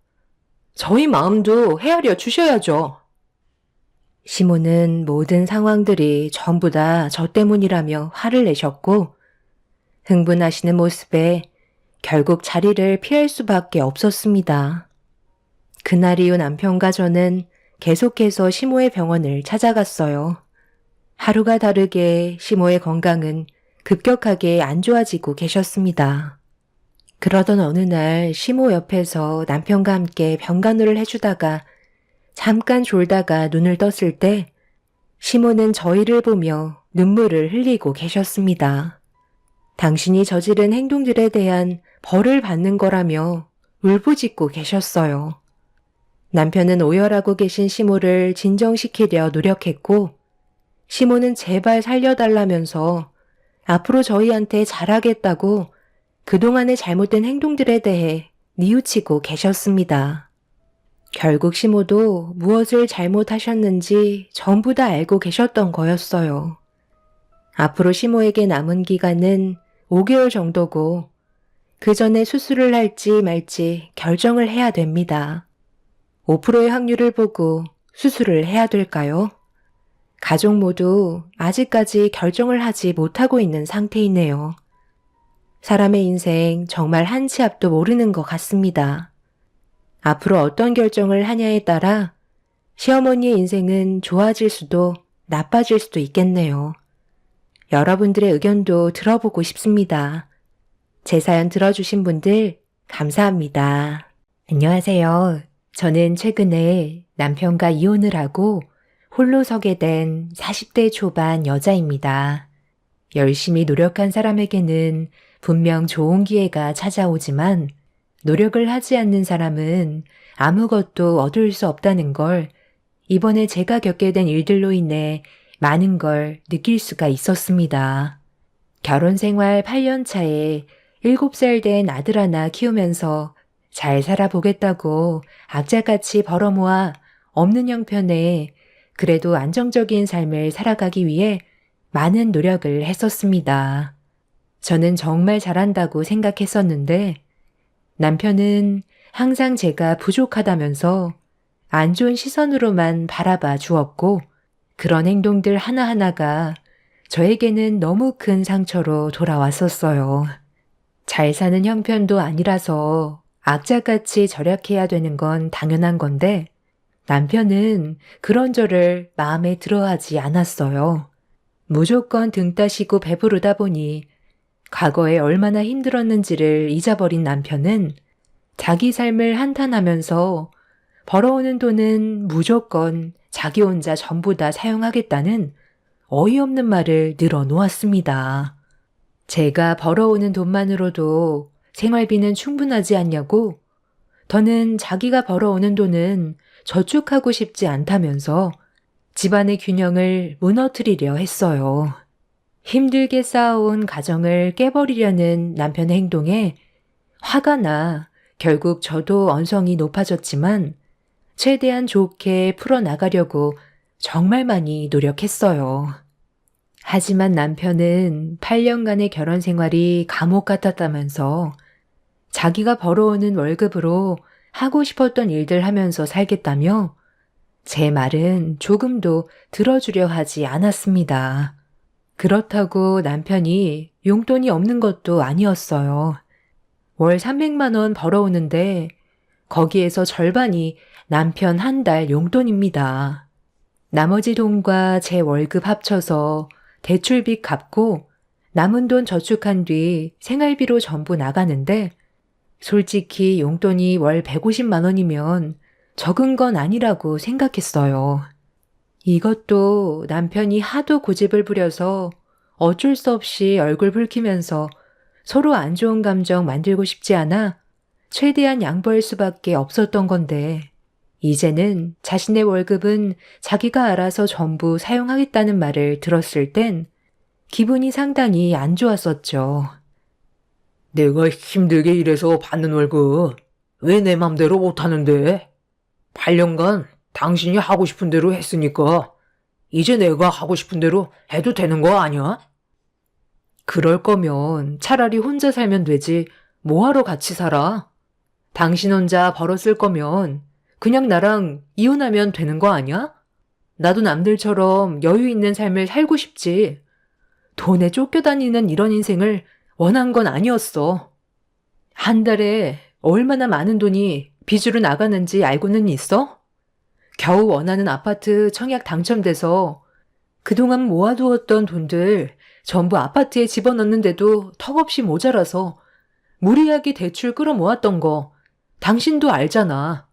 저희 마음도 헤아려 주셔야죠. 시모는 모든 상황들이 전부 다 저 때문이라며 화를 내셨고 흥분하시는 모습에 결국 자리를 피할 수밖에 없었습니다. 그날 이후 남편과 저는 계속해서 시모의 병원을 찾아갔어요. 하루가 다르게 시모의 건강은 급격하게 안 좋아지고 계셨습니다. 그러던 어느 날 시모 옆에서 남편과 함께 병간호를 해주다가 잠깐 졸다가 눈을 떴을 때 시모는 저희를 보며 눈물을 흘리고 계셨습니다. 당신이 저지른 행동들에 대한 벌을 받는 거라며 울부짖고 계셨어요. 남편은 오열하고 계신 시모를 진정시키려 노력했고 시모는 제발 살려달라면서 앞으로 저희한테 잘하겠다고 그동안의 잘못된 행동들에 대해 뉘우치고 계셨습니다. 결국 시모도 무엇을 잘못하셨는지 전부 다 알고 계셨던 거였어요. 앞으로 시모에게 남은 기간은 5개월 정도고 그 전에 수술을 할지 말지 결정을 해야 됩니다. 5%의 확률을 보고 수술을 해야 될까요? 가족 모두 아직까지 결정을 하지 못하고 있는 상태이네요. 사람의 인생 정말 한 치 앞도 모르는 것 같습니다. 앞으로 어떤 결정을 하냐에 따라 시어머니의 인생은 좋아질 수도 나빠질 수도 있겠네요. 여러분들의 의견도 들어보고 싶습니다. 제 사연 들어주신 분들 감사합니다. 안녕하세요. 저는 최근에 남편과 이혼을 하고 홀로 서게 된 40대 초반 여자입니다. 열심히 노력한 사람에게는 분명 좋은 기회가 찾아오지만 노력을 하지 않는 사람은 아무것도 얻을 수 없다는 걸 이번에 제가 겪게 된 일들로 인해 많은 걸 느낄 수가 있었습니다. 결혼 생활 8년 차에 7살 된 아들 하나 키우면서 잘 살아보겠다고 악자같이 벌어모아 없는 형편에 그래도 안정적인 삶을 살아가기 위해 많은 노력을 했었습니다. 저는 정말 잘한다고 생각했었는데 남편은 항상 제가 부족하다면서 안 좋은 시선으로만 바라봐 주었고 그런 행동들 하나하나가 저에게는 너무 큰 상처로 돌아왔었어요. 잘 사는 형편도 아니라서 악자같이 절약해야 되는 건 당연한 건데 남편은 그런 저를 마음에 들어하지 않았어요. 무조건 등 따시고 배부르다 보니 과거에 얼마나 힘들었는지를 잊어버린 남편은 자기 삶을 한탄하면서 벌어오는 돈은 무조건 자기 혼자 전부 다 사용하겠다는 어이없는 말을 늘어놓았습니다. 제가 벌어오는 돈만으로도 생활비는 충분하지 않냐고 더는 자기가 벌어오는 돈은 저축하고 싶지 않다면서 집안의 균형을 무너뜨리려 했어요. 힘들게 쌓아온 가정을 깨버리려는 남편의 행동에 화가 나 결국 저도 언성이 높아졌지만 최대한 좋게 풀어나가려고 정말 많이 노력했어요. 하지만 남편은 8년간의 결혼 생활이 감옥 같았다면서 자기가 벌어오는 월급으로 하고 싶었던 일들 하면서 살겠다며 제 말은 조금도 들어주려 하지 않았습니다. 그렇다고 남편이 용돈이 없는 것도 아니었어요. 월 300만 원 벌어오는데 거기에서 절반이 남편 한 달 용돈입니다. 나머지 돈과 제 월급 합쳐서 대출빚 갚고 남은 돈 저축한 뒤 생활비로 전부 나가는데 솔직히 용돈이 월 150만 원이면 적은 건 아니라고 생각했어요. 이것도 남편이 하도 고집을 부려서 어쩔 수 없이 얼굴 붉히면서 서로 안 좋은 감정 만들고 싶지 않아 최대한 양보할 수밖에 없었던 건데 이제는 자신의 월급은 자기가 알아서 전부 사용하겠다는 말을 들었을 땐 기분이 상당히 안 좋았었죠. 내가 힘들게 일해서 받는 월급 왜 내 맘대로 못하는데? 8년간 당신이 하고 싶은 대로 했으니까 이제 내가 하고 싶은 대로 해도 되는 거 아니야? 그럴 거면 차라리 혼자 살면 되지 뭐하러 같이 살아? 당신 혼자 벌어 쓸 거면 그냥 나랑 이혼하면 되는 거 아니야? 나도 남들처럼 여유 있는 삶을 살고 싶지. 돈에 쫓겨다니는 이런 인생을 원한 건 아니었어. 한 달에 얼마나 많은 돈이 빚으로 나가는지 알고는 있어? 겨우 원하는 아파트 청약 당첨돼서 그동안 모아두었던 돈들 전부 아파트에 집어넣는데도 턱없이 모자라서 무리하게 대출 끌어모았던 거 당신도 알잖아.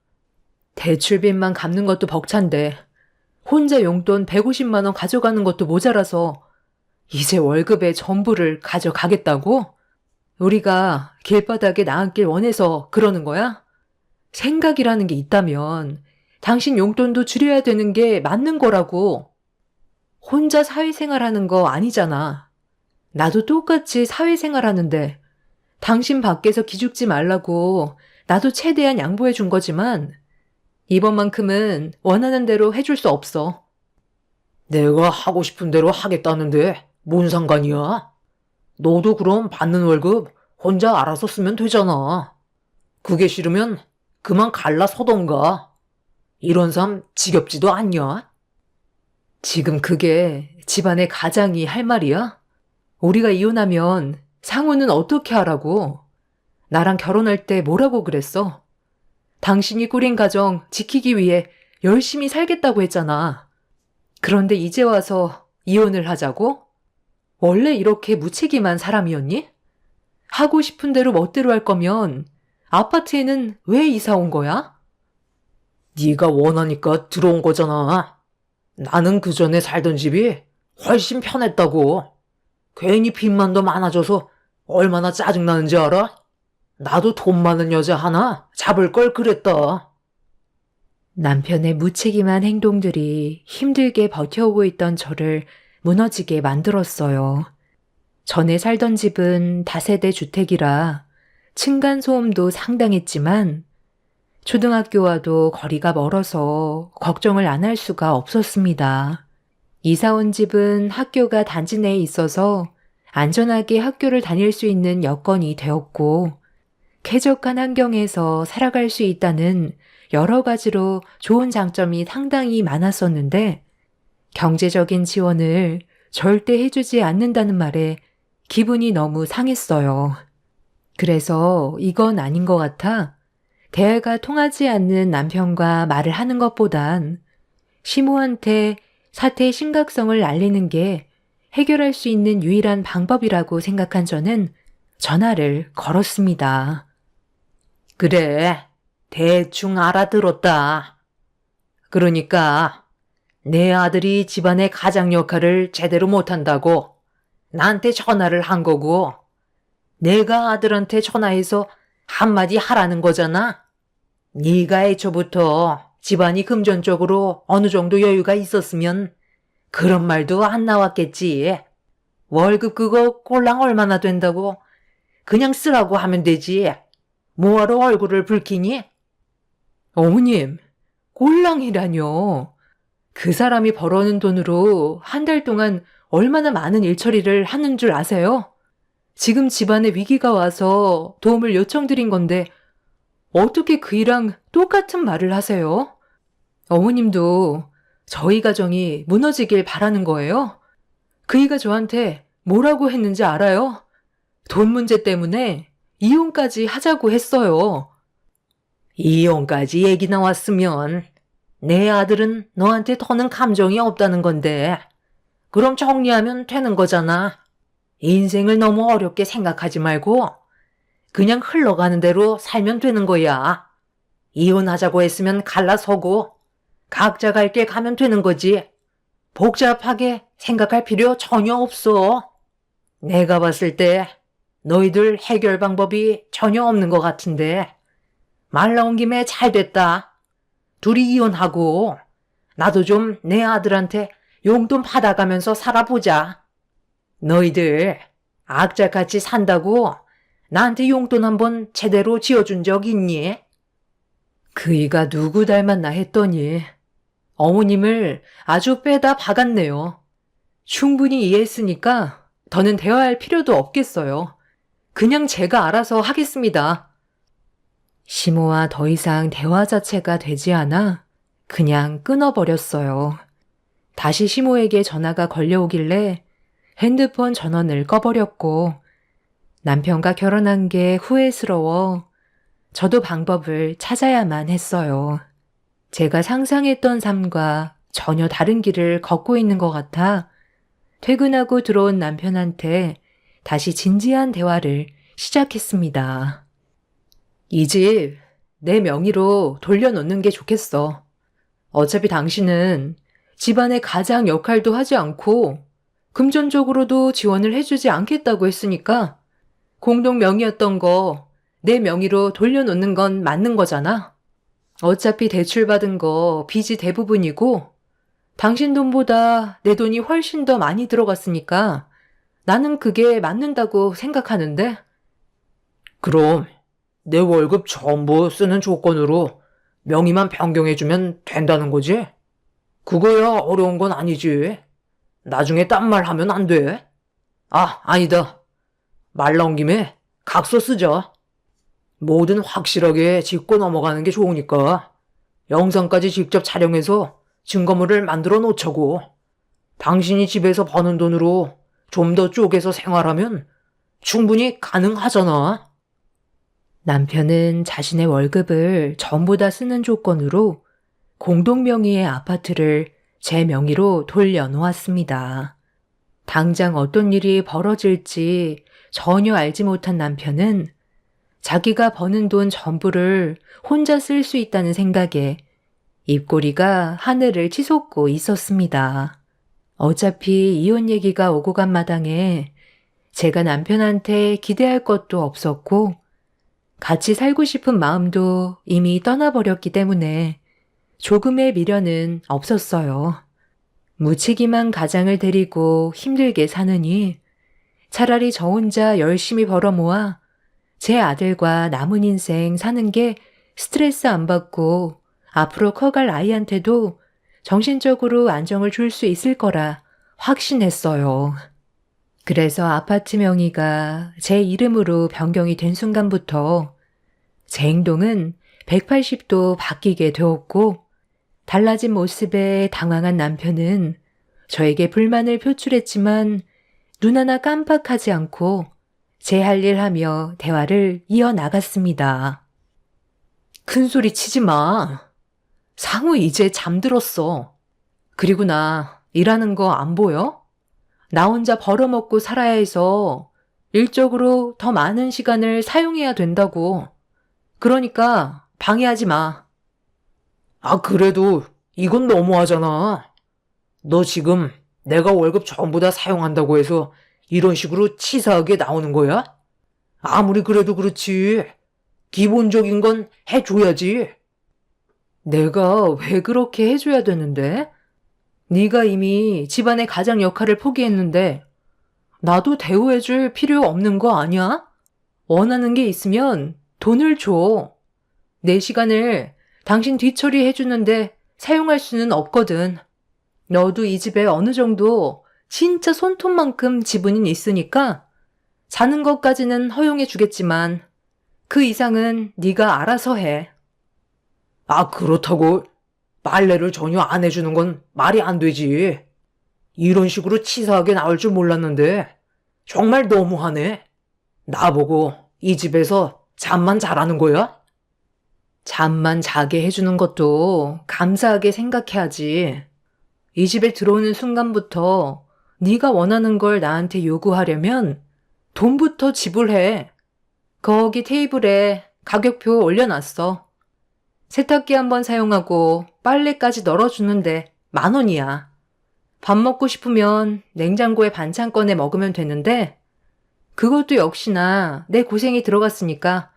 대출빚만 갚는 것도 벅찬데 혼자 용돈 150만 원 가져가는 것도 모자라서 이제 월급의 전부를 가져가겠다고? 우리가 길바닥에 나앉길 원해서 그러는 거야? 생각이라는 게 있다면 당신 용돈도 줄여야 되는 게 맞는 거라고. 혼자 사회생활하는 거 아니잖아. 나도 똑같이 사회생활하는데 당신 밖에서 기죽지 말라고 나도 최대한 양보해 준 거지만 이번만큼은 원하는 대로 해줄 수 없어. 내가 하고 싶은 대로 하겠다는데 뭔 상관이야? 너도 그럼 받는 월급 혼자 알아서 쓰면 되잖아. 그게 싫으면 그만 갈라서던가. 이런 삶 지겹지도 않냐? 지금 그게 집안의 가장이 할 말이야? 우리가 이혼하면 상우는 어떻게 하라고? 나랑 결혼할 때 뭐라고 그랬어? 당신이 꾸린 가정 지키기 위해 열심히 살겠다고 했잖아. 그런데 이제 와서 이혼을 하자고? 원래 이렇게 무책임한 사람이었니? 하고 싶은 대로 멋대로 할 거면 아파트에는 왜 이사 온 거야? 네가 원하니까 들어온 거잖아. 나는 그 전에 살던 집이 훨씬 편했다고. 괜히 빚만 더 많아져서 얼마나 짜증나는지 알아? 나도 돈 많은 여자 하나 잡을 걸 그랬다. 남편의 무책임한 행동들이 힘들게 버텨오고 있던 저를 무너지게 만들었어요. 전에 살던 집은 다세대 주택이라 층간소음도 상당했지만 초등학교와도 거리가 멀어서 걱정을 안 할 수가 없었습니다. 이사 온 집은 학교가 단지 내에 있어서 안전하게 학교를 다닐 수 있는 여건이 되었고 쾌적한 환경에서 살아갈 수 있다는 여러 가지로 좋은 장점이 상당히 많았었는데 경제적인 지원을 절대 해주지 않는다는 말에 기분이 너무 상했어요. 그래서 이건 아닌 것 같아 대화가 통하지 않는 남편과 말을 하는 것보단 시모한테 사태의 심각성을 알리는 게 해결할 수 있는 유일한 방법이라고 생각한 저는 전화를 걸었습니다. 그래, 대충 알아들었다. 그러니까 내 아들이 집안의 가장 역할을 제대로 못한다고 나한테 전화를 한 거고 내가 아들한테 전화해서 한마디 하라는 거잖아. 네가 애초부터 집안이 금전적으로 어느 정도 여유가 있었으면 그런 말도 안 나왔겠지. 월급 그거 꼴랑 얼마나 된다고 그냥 쓰라고 하면 되지. 뭐하러 얼굴을 붉히니? 어머님, 꼴랑이라뇨. 그 사람이 벌어오는 돈으로 한 달 동안 얼마나 많은 일처리를 하는 줄 아세요? 지금 집안에 위기가 와서 도움을 요청드린 건데 어떻게 그 일랑 똑같은 말을 하세요? 어머님도 저희 가정이 무너지길 바라는 거예요? 그이가 저한테 뭐라고 했는지 알아요? 돈 문제 때문에 이혼까지 하자고 했어요. 이혼까지 얘기 나왔으면 내 아들은 너한테 더는 감정이 없다는 건데 그럼 정리하면 되는 거잖아. 인생을 너무 어렵게 생각하지 말고 그냥 흘러가는 대로 살면 되는 거야. 이혼하자고 했으면 갈라서고 각자 갈 길 가면 되는 거지. 복잡하게 생각할 필요 전혀 없어. 내가 봤을 때 너희들 해결 방법이 전혀 없는 것 같은데 말 나온 김에 잘 됐다. 둘이 이혼하고 나도 좀 내 아들한테 용돈 받아가면서 살아보자. 너희들 악자같이 산다고 나한테 용돈 한번 제대로 지어준 적 있니? 그이가 누구 닮았나 했더니 어머님을 아주 빼다 박았네요. 충분히 이해했으니까 더는 대화할 필요도 없겠어요. 그냥 제가 알아서 하겠습니다. 시모와 더 이상 대화 자체가 되지 않아 그냥 끊어버렸어요. 다시 시모에게 전화가 걸려오길래 핸드폰 전원을 꺼버렸고 남편과 결혼한 게 후회스러워 저도 방법을 찾아야만 했어요. 제가 상상했던 삶과 전혀 다른 길을 걷고 있는 것 같아 퇴근하고 들어온 남편한테 다시 진지한 대화를 시작했습니다. 이 집 내 명의로 돌려놓는 게 좋겠어. 어차피 당신은 집안의 가장 역할도 하지 않고 금전적으로도 지원을 해주지 않겠다고 했으니까 공동 명의였던 거 내 명의로 돌려놓는 건 맞는 거잖아. 어차피 대출받은 거 빚이 대부분이고 당신 돈보다 내 돈이 훨씬 더 많이 들어갔으니까 나는 그게 맞는다고 생각하는데. 그럼 내 월급 전부 쓰는 조건으로 명의만 변경해주면 된다는 거지? 그거야 어려운 건 아니지. 나중에 딴 말 하면 안 돼. 아, 아니다. 말 나온 김에 각서 쓰자. 뭐든 확실하게 짚고 넘어가는 게 좋으니까 영상까지 직접 촬영해서 증거물을 만들어 놓자고. 당신이 집에서 버는 돈으로 좀 더 쪼개서 생활하면 충분히 가능하잖아. 남편은 자신의 월급을 전부 다 쓰는 조건으로 공동 명의의 아파트를 제 명의로 돌려놓았습니다. 당장 어떤 일이 벌어질지 전혀 알지 못한 남편은 자기가 버는 돈 전부를 혼자 쓸 수 있다는 생각에 입꼬리가 하늘을 치솟고 있었습니다. 어차피 이혼 얘기가 오고 간 마당에 제가 남편한테 기대할 것도 없었고 같이 살고 싶은 마음도 이미 떠나버렸기 때문에 조금의 미련은 없었어요. 무책임한 가장을 데리고 힘들게 사느니 차라리 저 혼자 열심히 벌어 모아 제 아들과 남은 인생 사는 게 스트레스 안 받고 앞으로 커갈 아이한테도 정신적으로 안정을 줄 수 있을 거라 확신했어요. 그래서 아파트 명의가 제 이름으로 변경이 된 순간부터 제 행동은 180도 바뀌게 되었고 달라진 모습에 당황한 남편은 저에게 불만을 표출했지만 눈 하나 깜빡하지 않고 제 할 일 하며 대화를 이어나갔습니다. 큰 소리 치지 마. 상우 이제 잠들었어. 그리고 나 일하는 거 안 보여? 나 혼자 벌어먹고 살아야 해서 일적으로 더 많은 시간을 사용해야 된다고. 그러니까 방해하지 마. 아, 그래도 이건 너무하잖아. 너 지금 내가 월급 전부 다 사용한다고 해서 이런 식으로 치사하게 나오는 거야? 아무리 그래도 그렇지. 기본적인 건 해줘야지. 내가 왜 그렇게 해줘야 되는데? 네가 이미 집안의 가장 역할을 포기했는데 나도 대우해줄 필요 없는 거 아니야? 원하는 게 있으면 돈을 줘. 내 시간을 당신 뒤처리 해주는데 사용할 수는 없거든. 너도 이 집에 어느 정도 진짜 손톱만큼 지분이 있으니까 자는 것까지는 허용해 주겠지만 그 이상은 네가 알아서 해. 아, 그렇다고 빨래를 전혀 안 해주는 건 말이 안 되지. 이런 식으로 치사하게 나올 줄 몰랐는데 정말 너무하네. 나보고 이 집에서 잠만 자라는 거야? 잠만 자게 해주는 것도 감사하게 생각해야지. 이 집에 들어오는 순간부터 네가 원하는 걸 나한테 요구하려면 돈부터 지불해. 거기 테이블에 가격표 올려놨어. 세탁기 한번 사용하고 빨래까지 널어주는데 10,000원이야. 밥 먹고 싶으면 냉장고에 반찬 꺼내 먹으면 되는데 그것도 역시나 내 고생이 들어갔으니까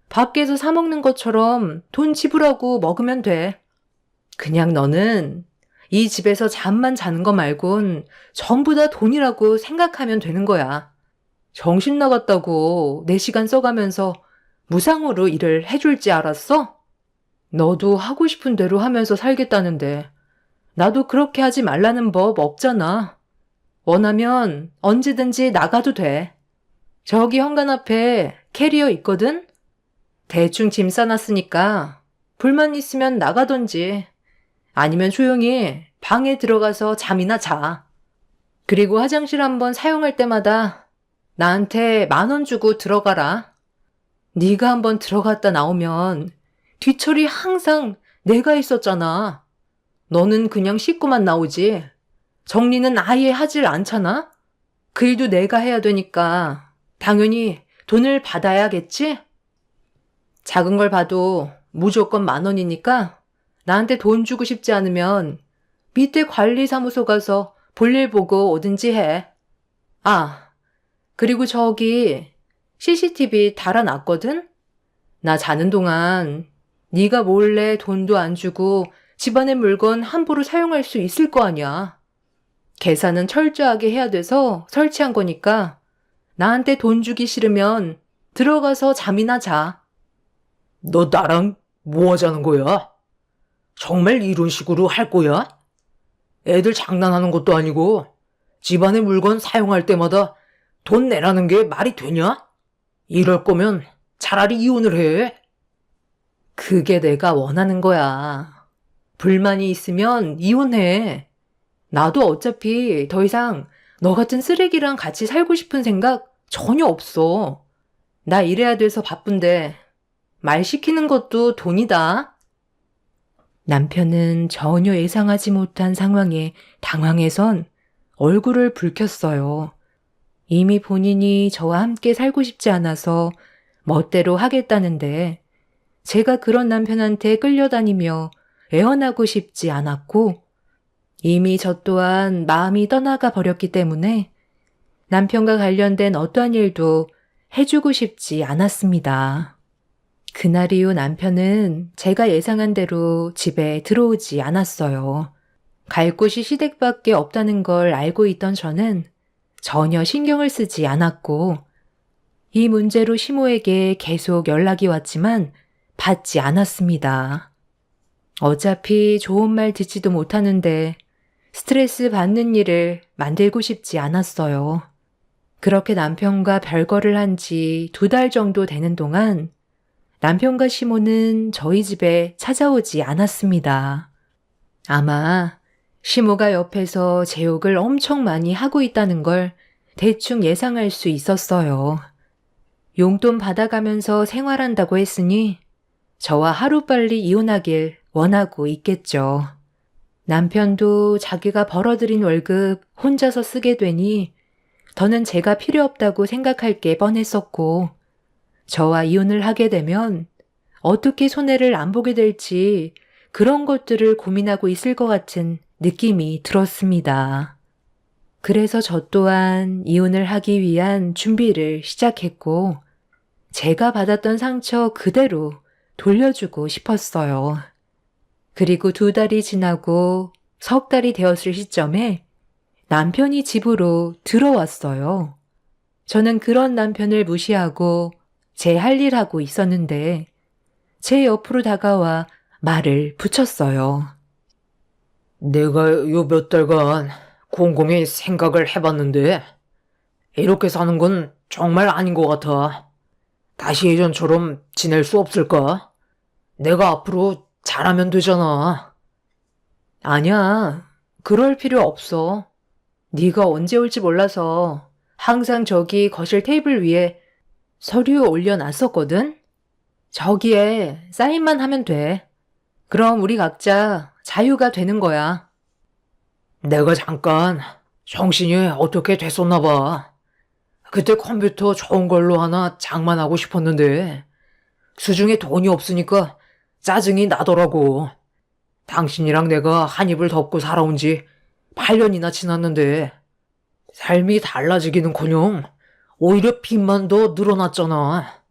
밖에서 사 먹는 것처럼 돈 지불하고 먹으면 돼. 그냥 너는 이 집에서 잠만 자는 거 말곤 전부 다 돈이라고 생각하면 되는 거야. 정신 나갔다고 내 시간 써가면서 무상으로 일을 해줄지 알았어? 너도 하고 싶은 대로 하면서 살겠다는데 나도 그렇게 하지 말라는 법 없잖아. 원하면 언제든지 나가도 돼. 저기 현관 앞에 캐리어 있거든? 대충 짐 싸놨으니까 불만 있으면 나가던지 아니면 조용히 방에 들어가서 잠이나 자. 그리고 화장실 한번 사용할 때마다 나한테 10,000원 주고 들어가라. 네가 한번 들어갔다 나오면 뒤처리 항상 내가 있었잖아. 너는 그냥 씻고만 나오지. 정리는 아예 하질 않잖아? 그 일도 내가 해야 되니까 당연히 돈을 받아야겠지? 작은 걸 봐도 무조건 10,000원이니까 나한테 돈 주고 싶지 않으면 밑에 관리사무소 가서 볼일 보고 오든지 해. 아, 그리고 저기 CCTV 달아놨거든? 나 자는 동안 네가 몰래 돈도 안 주고 집안의 물건 함부로 사용할 수 있을 거 아니야. 계산은 철저하게 해야 돼서 설치한 거니까 나한테 돈 주기 싫으면 들어가서 잠이나 자. 너 나랑 뭐 하자는 거야? 정말 이런 식으로 할 거야? 애들 장난하는 것도 아니고 집안의 물건 사용할 때마다 돈 내라는 게 말이 되냐? 이럴 거면 차라리 이혼을 해. 그게 내가 원하는 거야. 불만이 있으면 이혼해. 나도 어차피 더 이상 너 같은 쓰레기랑 같이 살고 싶은 생각 전혀 없어. 나 일해야 돼서 바쁜데 말 시키는 것도 돈이다. 남편은 전혀 예상하지 못한 상황에 당황해선 얼굴을 붉혔어요. 이미 본인이 저와 함께 살고 싶지 않아서 멋대로 하겠다는데 제가 그런 남편한테 끌려다니며 애원하고 싶지 않았고 이미 저 또한 마음이 떠나가 버렸기 때문에 남편과 관련된 어떠한 일도 해주고 싶지 않았습니다. 그날 이후 남편은 제가 예상한 대로 집에 들어오지 않았어요. 갈 곳이 시댁밖에 없다는 걸 알고 있던 저는 전혀 신경을 쓰지 않았고 이 문제로 시모에게 계속 연락이 왔지만 받지 않았습니다. 어차피 좋은 말 듣지도 못하는데 스트레스 받는 일을 만들고 싶지 않았어요. 그렇게 남편과 별거를 한 지 2달 정도 되는 동안 남편과 시모는 저희 집에 찾아오지 않았습니다. 아마 시모가 옆에서 제 욕을 엄청 많이 하고 있다는 걸 대충 예상할 수 있었어요. 용돈 받아가면서 생활한다고 했으니 저와 하루빨리 이혼하길 원하고 있겠죠. 남편도 자기가 벌어들인 월급 혼자서 쓰게 되니 더는 제가 필요 없다고 생각할 게 뻔했었고 저와 이혼을 하게 되면 어떻게 손해를 안 보게 될지 그런 것들을 고민하고 있을 것 같은 느낌이 들었습니다. 그래서 저 또한 이혼을 하기 위한 준비를 시작했고 제가 받았던 상처 그대로 돌려주고 싶었어요. 그리고 2달이 지나고 3달이 되었을 시점에 남편이 집으로 들어왔어요. 저는 그런 남편을 무시하고 제 할 일 하고 있었는데 제 옆으로 다가와 말을 붙였어요. 내가 요 몇 달간 곰곰이 생각을 해봤는데 이렇게 사는 건 정말 아닌 것 같아. 다시 예전처럼 지낼 수 없을까? 내가 앞으로 잘하면 되잖아. 아니야, 그럴 필요 없어. 네가 언제 올지 몰라서 항상 저기 거실 테이블 위에 서류 올려놨었거든? 저기에 사인만 하면 돼. 그럼 우리 각자 자유가 되는 거야. 내가 잠깐 정신이 어떻게 됐었나 봐. 그때 컴퓨터 좋은 걸로 하나 장만하고 싶었는데 수중에 돈이 없으니까 짜증이 나더라고. 당신이랑 내가 한 입을 덮고 살아온 지 8년이나 지났는데 삶이 달라지기는커녕 오히려 빚만 더 늘어났잖아.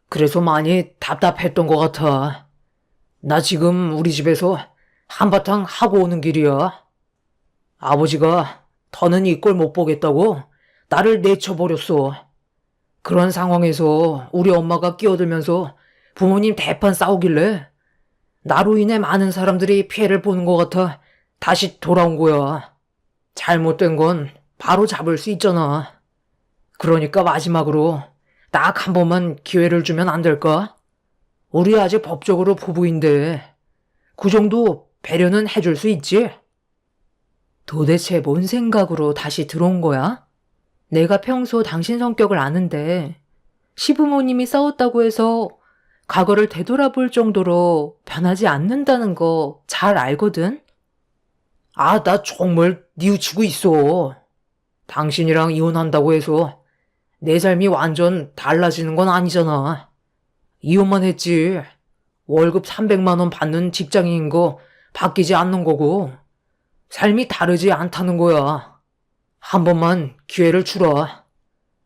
그래서 많이 답답했던 것 같아. 나 지금 우리 집에서 한바탕 하고 오는 길이야. 아버지가 더는 이 꼴 못 보겠다고 나를 내쳐버렸어. 그런 상황에서 우리 엄마가 끼어들면서 부모님 대판 싸우길래 나로 인해 많은 사람들이 피해를 보는 것 같아 다시 돌아온 거야. 잘못된 건 바로 잡을 수 있잖아. 그러니까 마지막으로 딱 한 번만 기회를 주면 안 될까? 우리 아직 법적으로 부부인데 그 정도 배려는 해줄 수 있지? 도대체 뭔 생각으로 다시 들어온 거야? 내가 평소 당신 성격을 아는데 시부모님이 싸웠다고 해서 과거를 되돌아볼 정도로 변하지 않는다는 거 잘 알거든? 아, 나 정말 뉘우치고 있어. 당신이랑 이혼한다고 해서 내 삶이 완전 달라지는 건 아니잖아. 이혼만 했지. 월급 300만 원 받는 직장인인 거 바뀌지 않는 거고, 삶이 다르지 않다는 거야. 한 번만 기회를 주라.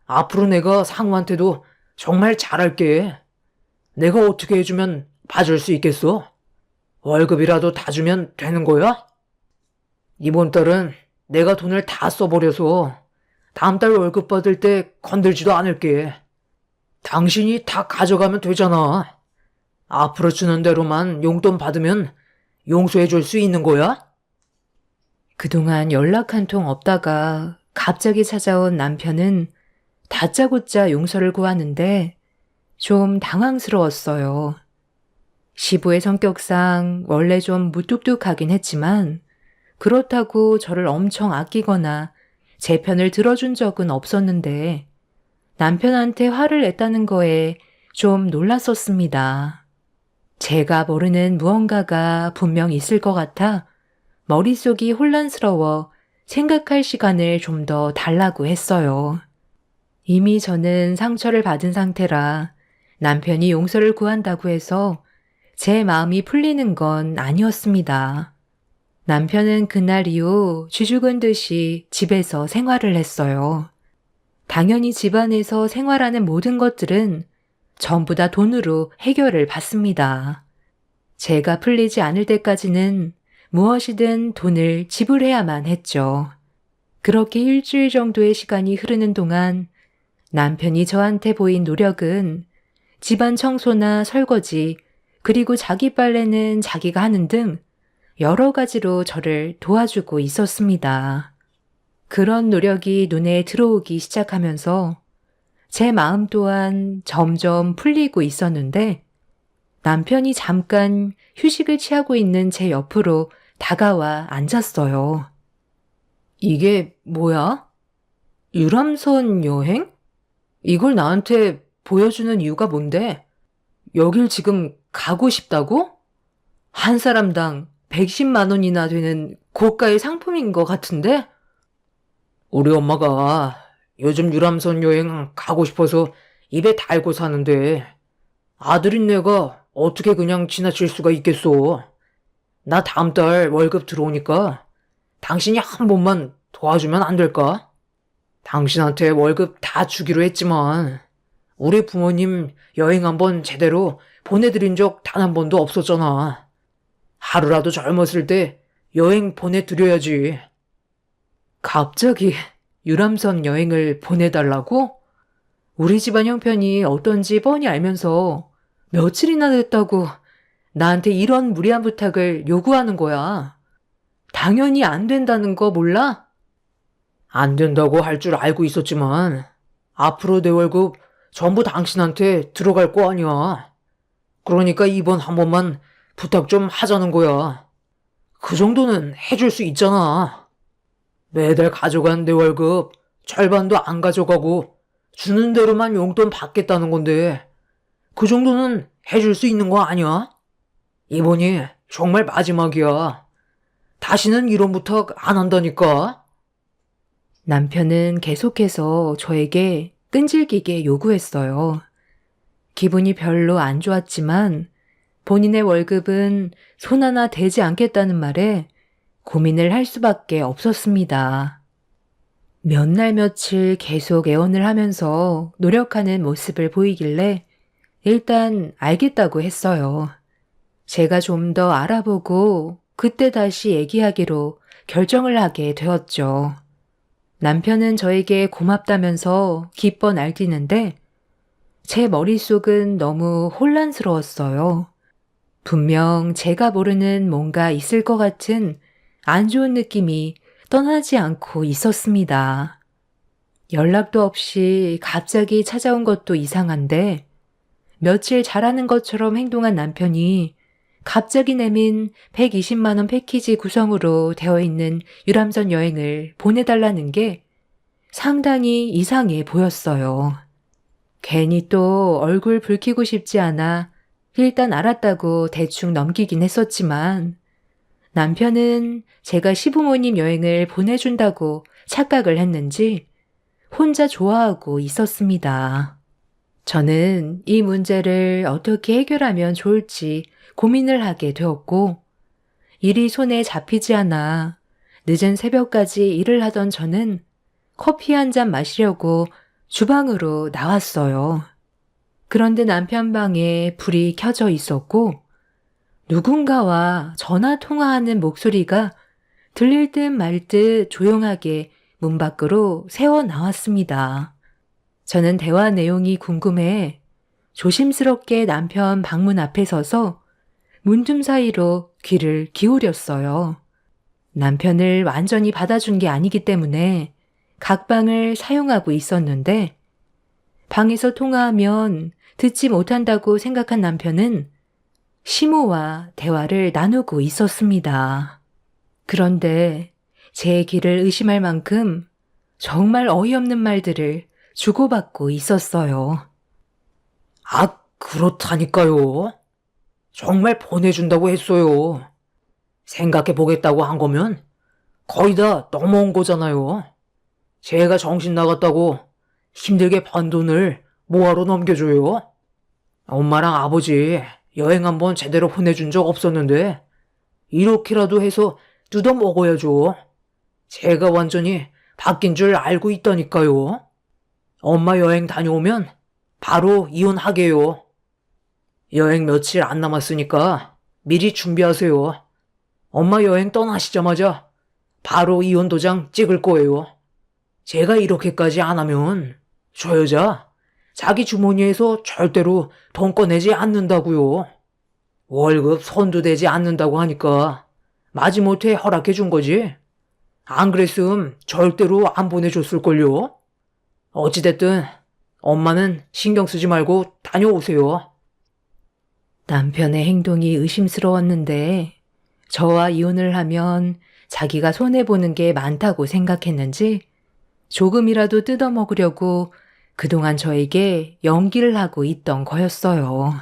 앞으로 내가 상우한테도 정말 잘할게. 내가 어떻게 해주면 봐줄 수 있겠어? 월급이라도 다 주면 되는 거야? 이번 달은 내가 돈을 다 써버려서 다음 달 월급 받을 때 건들지도 않을게. 당신이 다 가져가면 되잖아. 앞으로 주는 대로만 용돈 받으면 용서해 줄 수 있는 거야? 그동안 연락 한 통 없다가 갑자기 찾아온 남편은 다짜고짜 용서를 구하는데 좀 당황스러웠어요. 시부의 성격상 원래 좀 무뚝뚝하긴 했지만 그렇다고 저를 엄청 아끼거나 제 편을 들어준 적은 없었는데 남편한테 화를 냈다는 거에 좀 놀랐었습니다. 제가 모르는 무언가가 분명 있을 것 같아 머릿속이 혼란스러워 생각할 시간을 좀 더 달라고 했어요. 이미 저는 상처를 받은 상태라 남편이 용서를 구한다고 해서 제 마음이 풀리는 건 아니었습니다. 남편은 그날 이후 쥐죽은 듯이 집에서 생활을 했어요. 당연히 집안에서 생활하는 모든 것들은 전부 다 돈으로 해결을 받습니다. 제가 풀리지 않을 때까지는 무엇이든 돈을 지불해야만 했죠. 그렇게 일주일 정도의 시간이 흐르는 동안 남편이 저한테 보인 노력은 집안 청소나 설거지, 그리고 자기 빨래는 자기가 하는 등 여러 가지로 저를 도와주고 있었습니다. 그런 노력이 눈에 들어오기 시작하면서 제 마음 또한 점점 풀리고 있었는데 남편이 잠깐 휴식을 취하고 있는 제 옆으로 다가와 앉았어요. 이게 뭐야? 유람선 여행? 이걸 나한테 보여주는 이유가 뭔데? 여길 지금 가고 싶다고? 한 사람당 110만 원이나 되는 고가의 상품인 것 같은데? 우리 엄마가 요즘 유람선 여행 가고 싶어서 입에 달고 사는데 아들인 내가 어떻게 그냥 지나칠 수가 있겠어. 나 다음 달 월급 들어오니까 당신이 한 번만 도와주면 안 될까? 당신한테 월급 다 주기로 했지만 우리 부모님 여행 한번 제대로 보내드린 적 단 한 번도 없었잖아. 하루라도 젊었을 때 여행 보내드려야지. 갑자기 유람선 여행을 보내달라고? 우리 집안 형편이 어떤지 뻔히 알면서 며칠이나 됐다고 나한테 이런 무리한 부탁을 요구하는 거야. 당연히 안 된다는 거 몰라? 안 된다고 할 줄 알고 있었지만 앞으로 내 월급 전부 당신한테 들어갈 거 아니야. 그러니까 이번 한 번만 부탁 좀 하자는 거야. 그 정도는 해줄 수 있잖아. 매달 가져간 내 월급 절반도 안 가져가고 주는 대로만 용돈 받겠다는 건데 그 정도는 해줄 수 있는 거 아니야? 이번이 정말 마지막이야. 다시는 이런 부탁 안 한다니까. 남편은 계속해서 저에게 끈질기게 요구했어요. 기분이 별로 안 좋았지만 본인의 월급은 손 하나 대지 않겠다는 말에 고민을 할 수밖에 없었습니다. 몇 날 며칠 계속 애원을 하면서 노력하는 모습을 보이길래 일단 알겠다고 했어요. 제가 좀 더 알아보고 그때 다시 얘기하기로 결정을 하게 되었죠. 남편은 저에게 고맙다면서 기뻐 날뛰는데 제 머릿속은 너무 혼란스러웠어요. 분명 제가 모르는 뭔가 있을 것 같은 안 좋은 느낌이 떠나지 않고 있었습니다. 연락도 없이 갑자기 찾아온 것도 이상한데 며칠 잘하는 것처럼 행동한 남편이 갑자기 내민 120만 원 패키지 구성으로 되어 있는 유람선 여행을 보내달라는 게 상당히 이상해 보였어요. 괜히 또 얼굴 붉히고 싶지 않아 일단 알았다고 대충 넘기긴 했었지만 남편은 제가 시부모님 여행을 보내준다고 착각을 했는지 혼자 좋아하고 있었습니다. 저는 이 문제를 어떻게 해결하면 좋을지 고민을 하게 되었고, 일이 손에 잡히지 않아 늦은 새벽까지 일을 하던 저는 커피 한 잔 마시려고 주방으로 나왔어요. 그런데 남편 방에 불이 켜져 있었고, 누군가와 전화 통화하는 목소리가 들릴 듯 말 듯 조용하게 문 밖으로 새어 나왔습니다. 저는 대화 내용이 궁금해 조심스럽게 남편 방문 앞에 서서 문틈 사이로 귀를 기울였어요. 남편을 완전히 받아준 게 아니기 때문에 각 방을 사용하고 있었는데, 방에서 통화하면 듣지 못한다고 생각한 남편은 시모와 대화를 나누고 있었습니다. 그런데 제 귀를 의심할 만큼 정말 어이없는 말들을 주고받고 있었어요. 아, 그렇다니까요. 정말 보내준다고 했어요. 생각해보겠다고 한 거면 거의 다 넘어온 거잖아요. 제가 정신 나갔다고 힘들게 번 돈을 뭐하러 넘겨줘요? 엄마랑 아버지 여행 한번 제대로 보내준 적 없었는데 이렇게라도 해서 뜯어 먹어야죠. 제가 완전히 바뀐 줄 알고 있다니까요. 엄마 여행 다녀오면 바로 이혼하게요. 여행 며칠 안 남았으니까 미리 준비하세요. 엄마 여행 떠나시자마자 바로 이혼 도장 찍을 거예요. 제가 이렇게까지 안 하면 저 여자 자기 주머니에서 절대로 돈 꺼내지 않는다고요. 월급 손도 대지 않는다고 하니까 마지못해 허락해 준 거지. 안 그랬음 절대로 안 보내줬을걸요. 어찌됐든 엄마는 신경 쓰지 말고 다녀오세요. 남편의 행동이 의심스러웠는데 저와 이혼을 하면 자기가 손해보는 게 많다고 생각했는지 조금이라도 뜯어먹으려고 그동안 저에게 연기를 하고 있던 거였어요.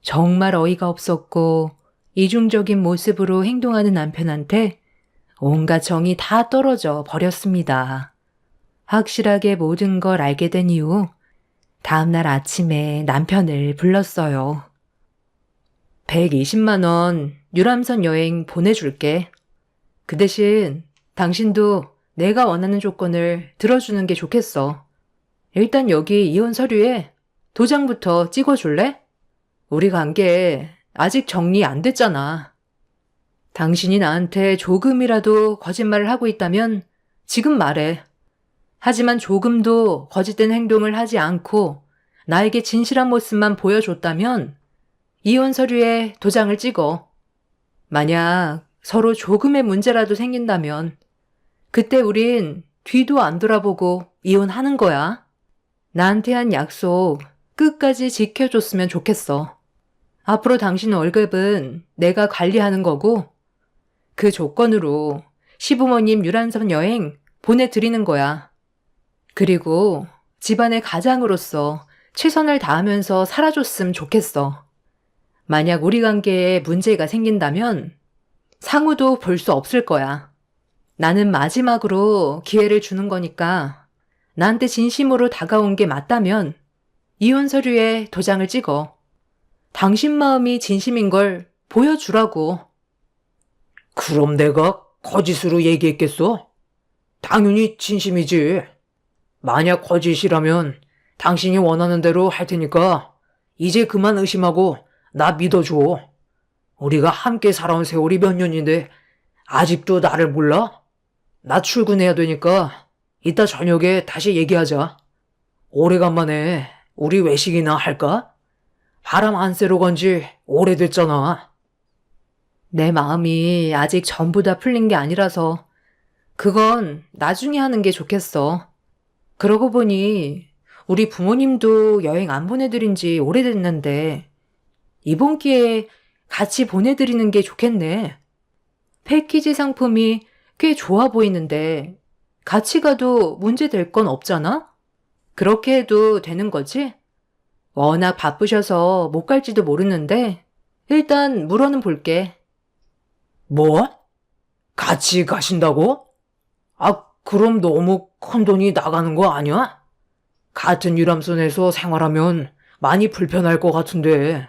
정말 어이가 없었고 이중적인 모습으로 행동하는 남편한테 온갖 정이 다 떨어져 버렸습니다. 확실하게 모든 걸 알게 된 이후 다음날 아침에 남편을 불렀어요. 120만 원 유람선 여행 보내줄게. 그 대신 당신도 내가 원하는 조건을 들어주는 게 좋겠어. 일단 여기 이혼 서류에 도장부터 찍어줄래? 우리 관계 아직 정리 안 됐잖아. 당신이 나한테 조금이라도 거짓말을 하고 있다면 지금 말해. 하지만 조금도 거짓된 행동을 하지 않고 나에게 진실한 모습만 보여줬다면 이혼 서류에 도장을 찍어. 만약 서로 조금의 문제라도 생긴다면 그때 우린 뒤도 안 돌아보고 이혼하는 거야. 나한테 한 약속 끝까지 지켜줬으면 좋겠어. 앞으로 당신 월급은 내가 관리하는 거고 그 조건으로 시부모님 유람선 여행 보내드리는 거야. 그리고 집안의 가장으로서 최선을 다하면서 살아줬으면 좋겠어. 만약 우리 관계에 문제가 생긴다면 상우도 볼 수 없을 거야. 나는 마지막으로 기회를 주는 거니까 나한테 진심으로 다가온 게 맞다면 이혼 서류에 도장을 찍어. 당신 마음이 진심인 걸 보여주라고. 그럼 내가 거짓으로 얘기했겠어? 당연히 진심이지. 만약 거짓이라면 당신이 원하는 대로 할 테니까 이제 그만 의심하고 나 믿어줘. 우리가 함께 살아온 세월이 몇 년인데 아직도 나를 몰라? 나 출근해야 되니까 이따 저녁에 다시 얘기하자. 오래간만에 우리 외식이나 할까? 바람 안 쐬러 간 지 오래됐잖아. 내 마음이 아직 전부 다 풀린 게 아니라서 그건 나중에 하는 게 좋겠어. 그러고 보니 우리 부모님도 여행 안 보내드린 지 오래됐는데 이번 기회에 같이 보내드리는 게 좋겠네. 패키지 상품이 꽤 좋아 보이는데 같이 가도 문제 될 건 없잖아? 그렇게 해도 되는 거지? 워낙 바쁘셔서 못 갈지도 모르는데 일단 물어는 볼게. 뭐? 같이 가신다고? 아, 그럼 너무 큰 돈이 나가는 거 아니야? 같은 유람선에서 생활하면 많이 불편할 것 같은데.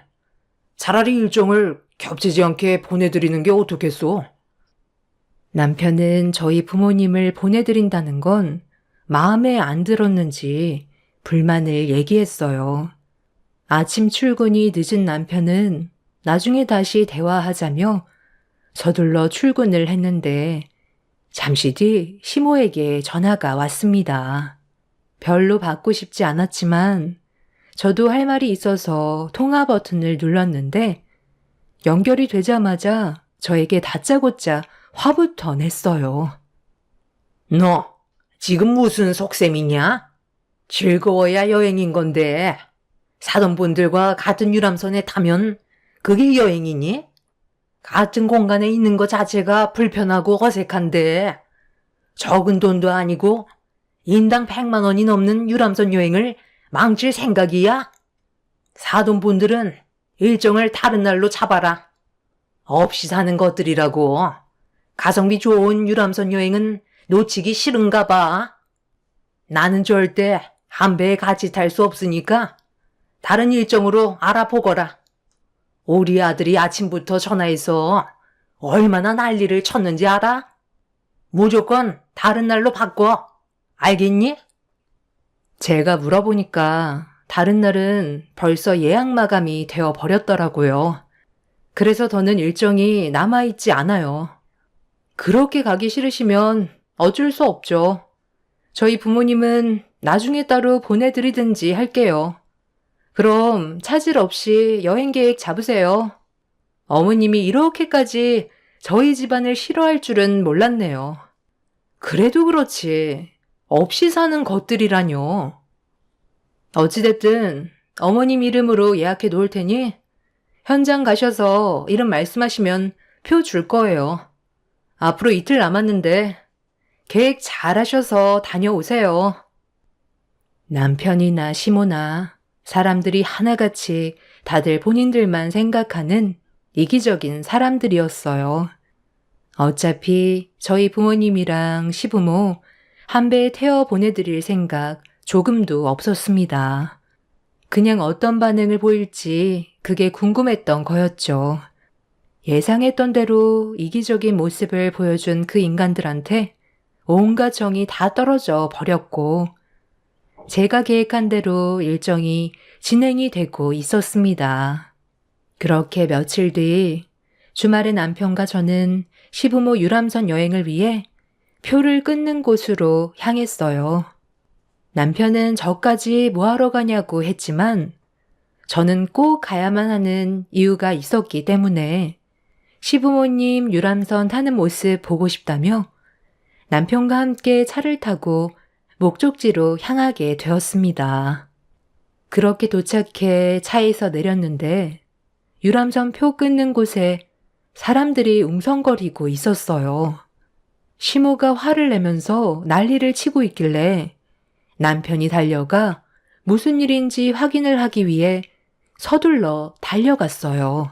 차라리 일정을 겹치지 않게 보내드리는 게 어떻겠소? 남편은 저희 부모님을 보내드린다는 건 마음에 안 들었는지 불만을 얘기했어요. 아침 출근이 늦은 남편은 나중에 다시 대화하자며 서둘러 출근을 했는데 잠시 뒤 시모에게 전화가 왔습니다. 별로 받고 싶지 않았지만 저도 할 말이 있어서 통화 버튼을 눌렀는데 연결이 되자마자 저에게 다짜고짜 화부터 냈어요. 너 지금 무슨 속셈이냐? 즐거워야 여행인 건데 사돈 분들과 같은 유람선에 타면 그게 여행이니? 같은 공간에 있는 것 자체가 불편하고 어색한데 적은 돈도 아니고 인당 100만 원이 넘는 유람선 여행을 망칠 생각이야? 사돈 분들은 일정을 다른 날로 잡아라. 없이 사는 것들이라고. 가성비 좋은 유람선 여행은 놓치기 싫은가 봐. 나는 절대 한 배에 같이 탈 수 없으니까 다른 일정으로 알아보거라. 우리 아들이 아침부터 전화해서 얼마나 난리를 쳤는지 알아? 무조건 다른 날로 바꿔. 알겠니? 제가 물어보니까 다른 날은 벌써 예약 마감이 되어 버렸더라고요. 그래서 더는 일정이 남아있지 않아요. 그렇게 가기 싫으시면 어쩔 수 없죠. 저희 부모님은 나중에 따로 보내드리든지 할게요. 그럼 차질 없이 여행 계획 잡으세요. 어머님이 이렇게까지 저희 집안을 싫어할 줄은 몰랐네요. 그래도 그렇지. 없이 사는 것들이라뇨. 어찌됐든 어머님 이름으로 예약해 놓을 테니 현장 가셔서 이름 말씀하시면 표 줄 거예요. 앞으로 이틀 남았는데 계획 잘 하셔서 다녀오세요. 남편이나 시모나 사람들이 하나같이 다들 본인들만 생각하는 이기적인 사람들이었어요. 어차피 저희 부모님이랑 시부모 한 배에 태워 보내드릴 생각 조금도 없었습니다. 그냥 어떤 반응을 보일지 그게 궁금했던 거였죠. 예상했던 대로 이기적인 모습을 보여준 그 인간들한테 온갖 정이 다 떨어져 버렸고 제가 계획한 대로 일정이 진행이 되고 있었습니다. 그렇게 며칠 뒤 주말에 남편과 저는 시부모 유람선 여행을 위해 표를 끊는 곳으로 향했어요. 남편은 저까지 뭐하러 가냐고 했지만 저는 꼭 가야만 하는 이유가 있었기 때문에 시부모님 유람선 타는 모습 보고 싶다며 남편과 함께 차를 타고 목적지로 향하게 되었습니다. 그렇게 도착해 차에서 내렸는데 유람선 표 끊는 곳에 사람들이 웅성거리고 있었어요. 시모가 화를 내면서 난리를 치고 있길래 남편이 달려가 무슨 일인지 확인을 하기 위해 서둘러 달려갔어요.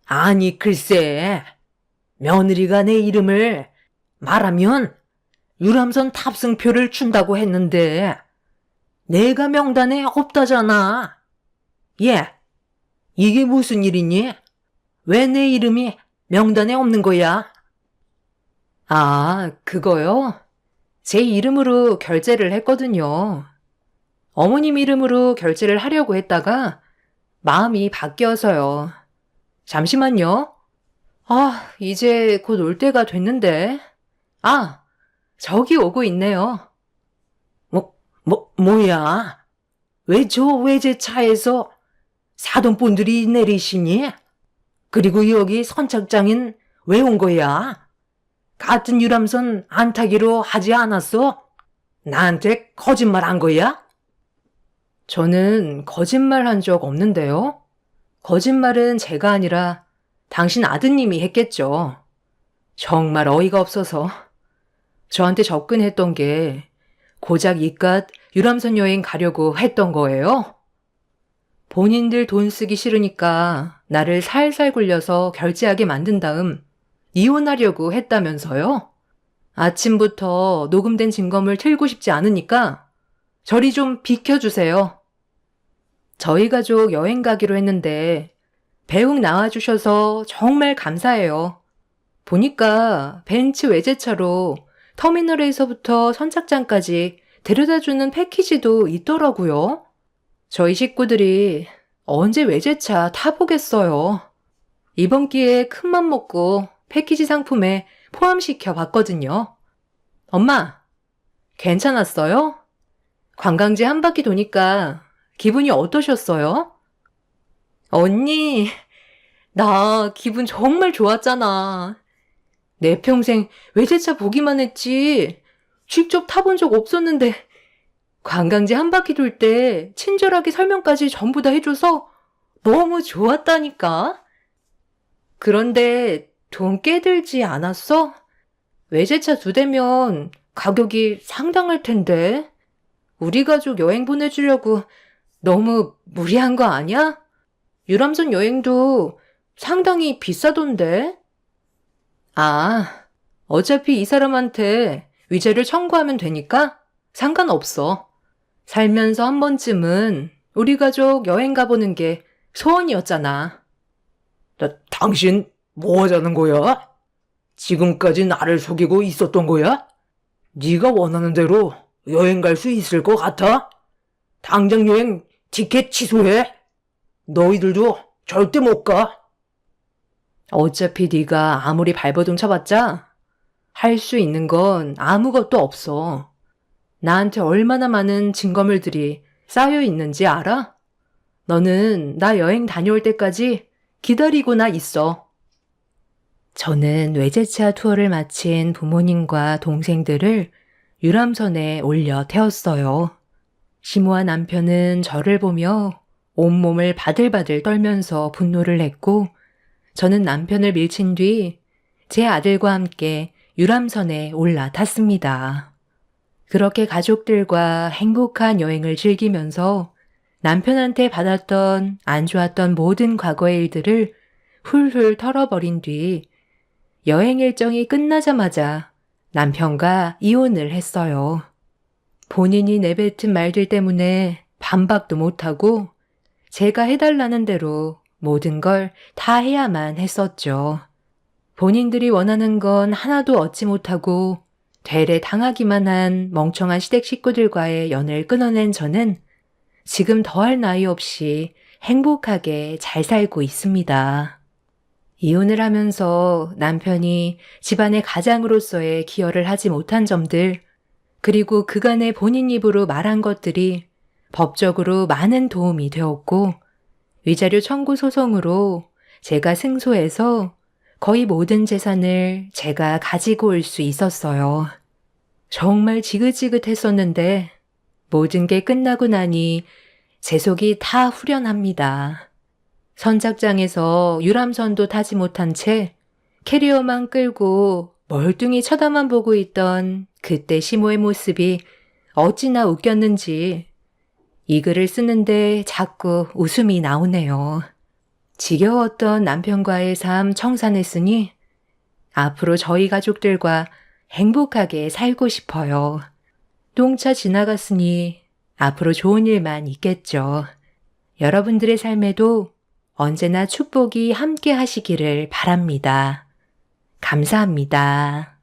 아니, 글쎄. 며느리가 내 이름을 말하면 유람선 탑승표를 준다고 했는데 내가 명단에 없다잖아. 예, 이게 무슨 일이니? 왜 내 이름이 명단에 없는 거야? 아, 그거요? 제 이름으로 결제를 했거든요. 어머님 이름으로 결제를 하려고 했다가 마음이 바뀌어서요. 잠시만요. 아, 이제 곧 올 때가 됐는데. 아, 저기 오고 있네요. 뭐야? 왜 저 외제차에서 사돈분들이 내리시니? 그리고 여기 선착장인 왜 온 거야? 같은 유람선 안 타기로 하지 않았어? 나한테 거짓말 한 거야? 저는 거짓말 한 적 없는데요. 거짓말은 제가 아니라 당신 아드님이 했겠죠. 정말 어이가 없어서 저한테 접근했던 게 고작 이깟 유람선 여행 가려고 했던 거예요. 본인들 돈 쓰기 싫으니까 나를 살살 굴려서 결제하게 만든 다음 이혼하려고 했다면서요? 아침부터 녹음된 증거물 틀고 싶지 않으니까 저리 좀 비켜주세요. 저희 가족 여행 가기로 했는데 배웅 나와주셔서 정말 감사해요. 보니까 벤츠 외제차로 터미널에서부터 선착장까지 데려다주는 패키지도 있더라고요. 저희 식구들이 언제 외제차 타보겠어요. 이번 기회에 큰맘 먹고 패키지 상품에 포함시켜 봤거든요. 엄마, 괜찮았어요? 관광지 한 바퀴 도니까 기분이 어떠셨어요? 언니, 나 기분 정말 좋았잖아. 내 평생 외제차 보기만 했지 직접 타본 적 없었는데 관광지 한 바퀴 돌 때 친절하게 설명까지 전부 다 해줘서 너무 좋았다니까. 그런데 돈 꽤 들지 않았어? 외제차 2대면 가격이 상당할 텐데. 우리 가족 여행 보내주려고 너무 무리한 거 아니야? 유람선 여행도 상당히 비싸던데. 아, 어차피 이 사람한테 위자료 청구하면 되니까 상관없어. 살면서 한 번쯤은 우리 가족 여행 가보는 게 소원이었잖아. 당신 뭐 하자는 거야? 지금까지 나를 속이고 있었던 거야? 네가 원하는 대로 여행 갈 수 있을 것 같아? 당장 여행 티켓 취소해. 너희들도 절대 못 가. 어차피 네가 아무리 발버둥 쳐봤자 할 수 있는 건 아무것도 없어. 나한테 얼마나 많은 증거물들이 쌓여 있는지 알아? 너는 나 여행 다녀올 때까지 기다리고나 있어. 저는 외제차 투어를 마친 부모님과 동생들을 유람선에 올려 태웠어요. 시모와 남편은 저를 보며 온몸을 바들바들 떨면서 분노를 했고, 저는 남편을 밀친 뒤 제 아들과 함께 유람선에 올라탔습니다. 그렇게 가족들과 행복한 여행을 즐기면서 남편한테 받았던 안 좋았던 모든 과거의 일들을 훌훌 털어버린 뒤 여행 일정이 끝나자마자 남편과 이혼을 했어요. 본인이 내뱉은 말들 때문에 반박도 못하고 제가 해달라는 대로 모든 걸 다 해야만 했었죠. 본인들이 원하는 건 하나도 얻지 못하고 되레 당하기만 한 멍청한 시댁 식구들과의 연을 끊어낸 저는 지금 더할 나위 없이 행복하게 잘 살고 있습니다. 이혼을 하면서 남편이 집안의 가장으로서의 기여를 하지 못한 점들, 그리고 그간의 본인 입으로 말한 것들이 법적으로 많은 도움이 되었고, 위자료 청구 소송으로 제가 승소해서 거의 모든 재산을 제가 가지고 올 수 있었어요. 정말 지긋지긋했었는데 모든 게 끝나고 나니 제 속이 다 후련합니다. 선착장에서 유람선도 타지 못한 채 캐리어만 끌고 멀뚱히 쳐다만 보고 있던 그때 시모의 모습이 어찌나 웃겼는지 이 글을 쓰는데 자꾸 웃음이 나오네요. 지겨웠던 남편과의 삶 청산했으니 앞으로 저희 가족들과 행복하게 살고 싶어요. 똥차 지나갔으니 앞으로 좋은 일만 있겠죠. 여러분들의 삶에도 언제나 축복이 함께 하시기를 바랍니다. 감사합니다.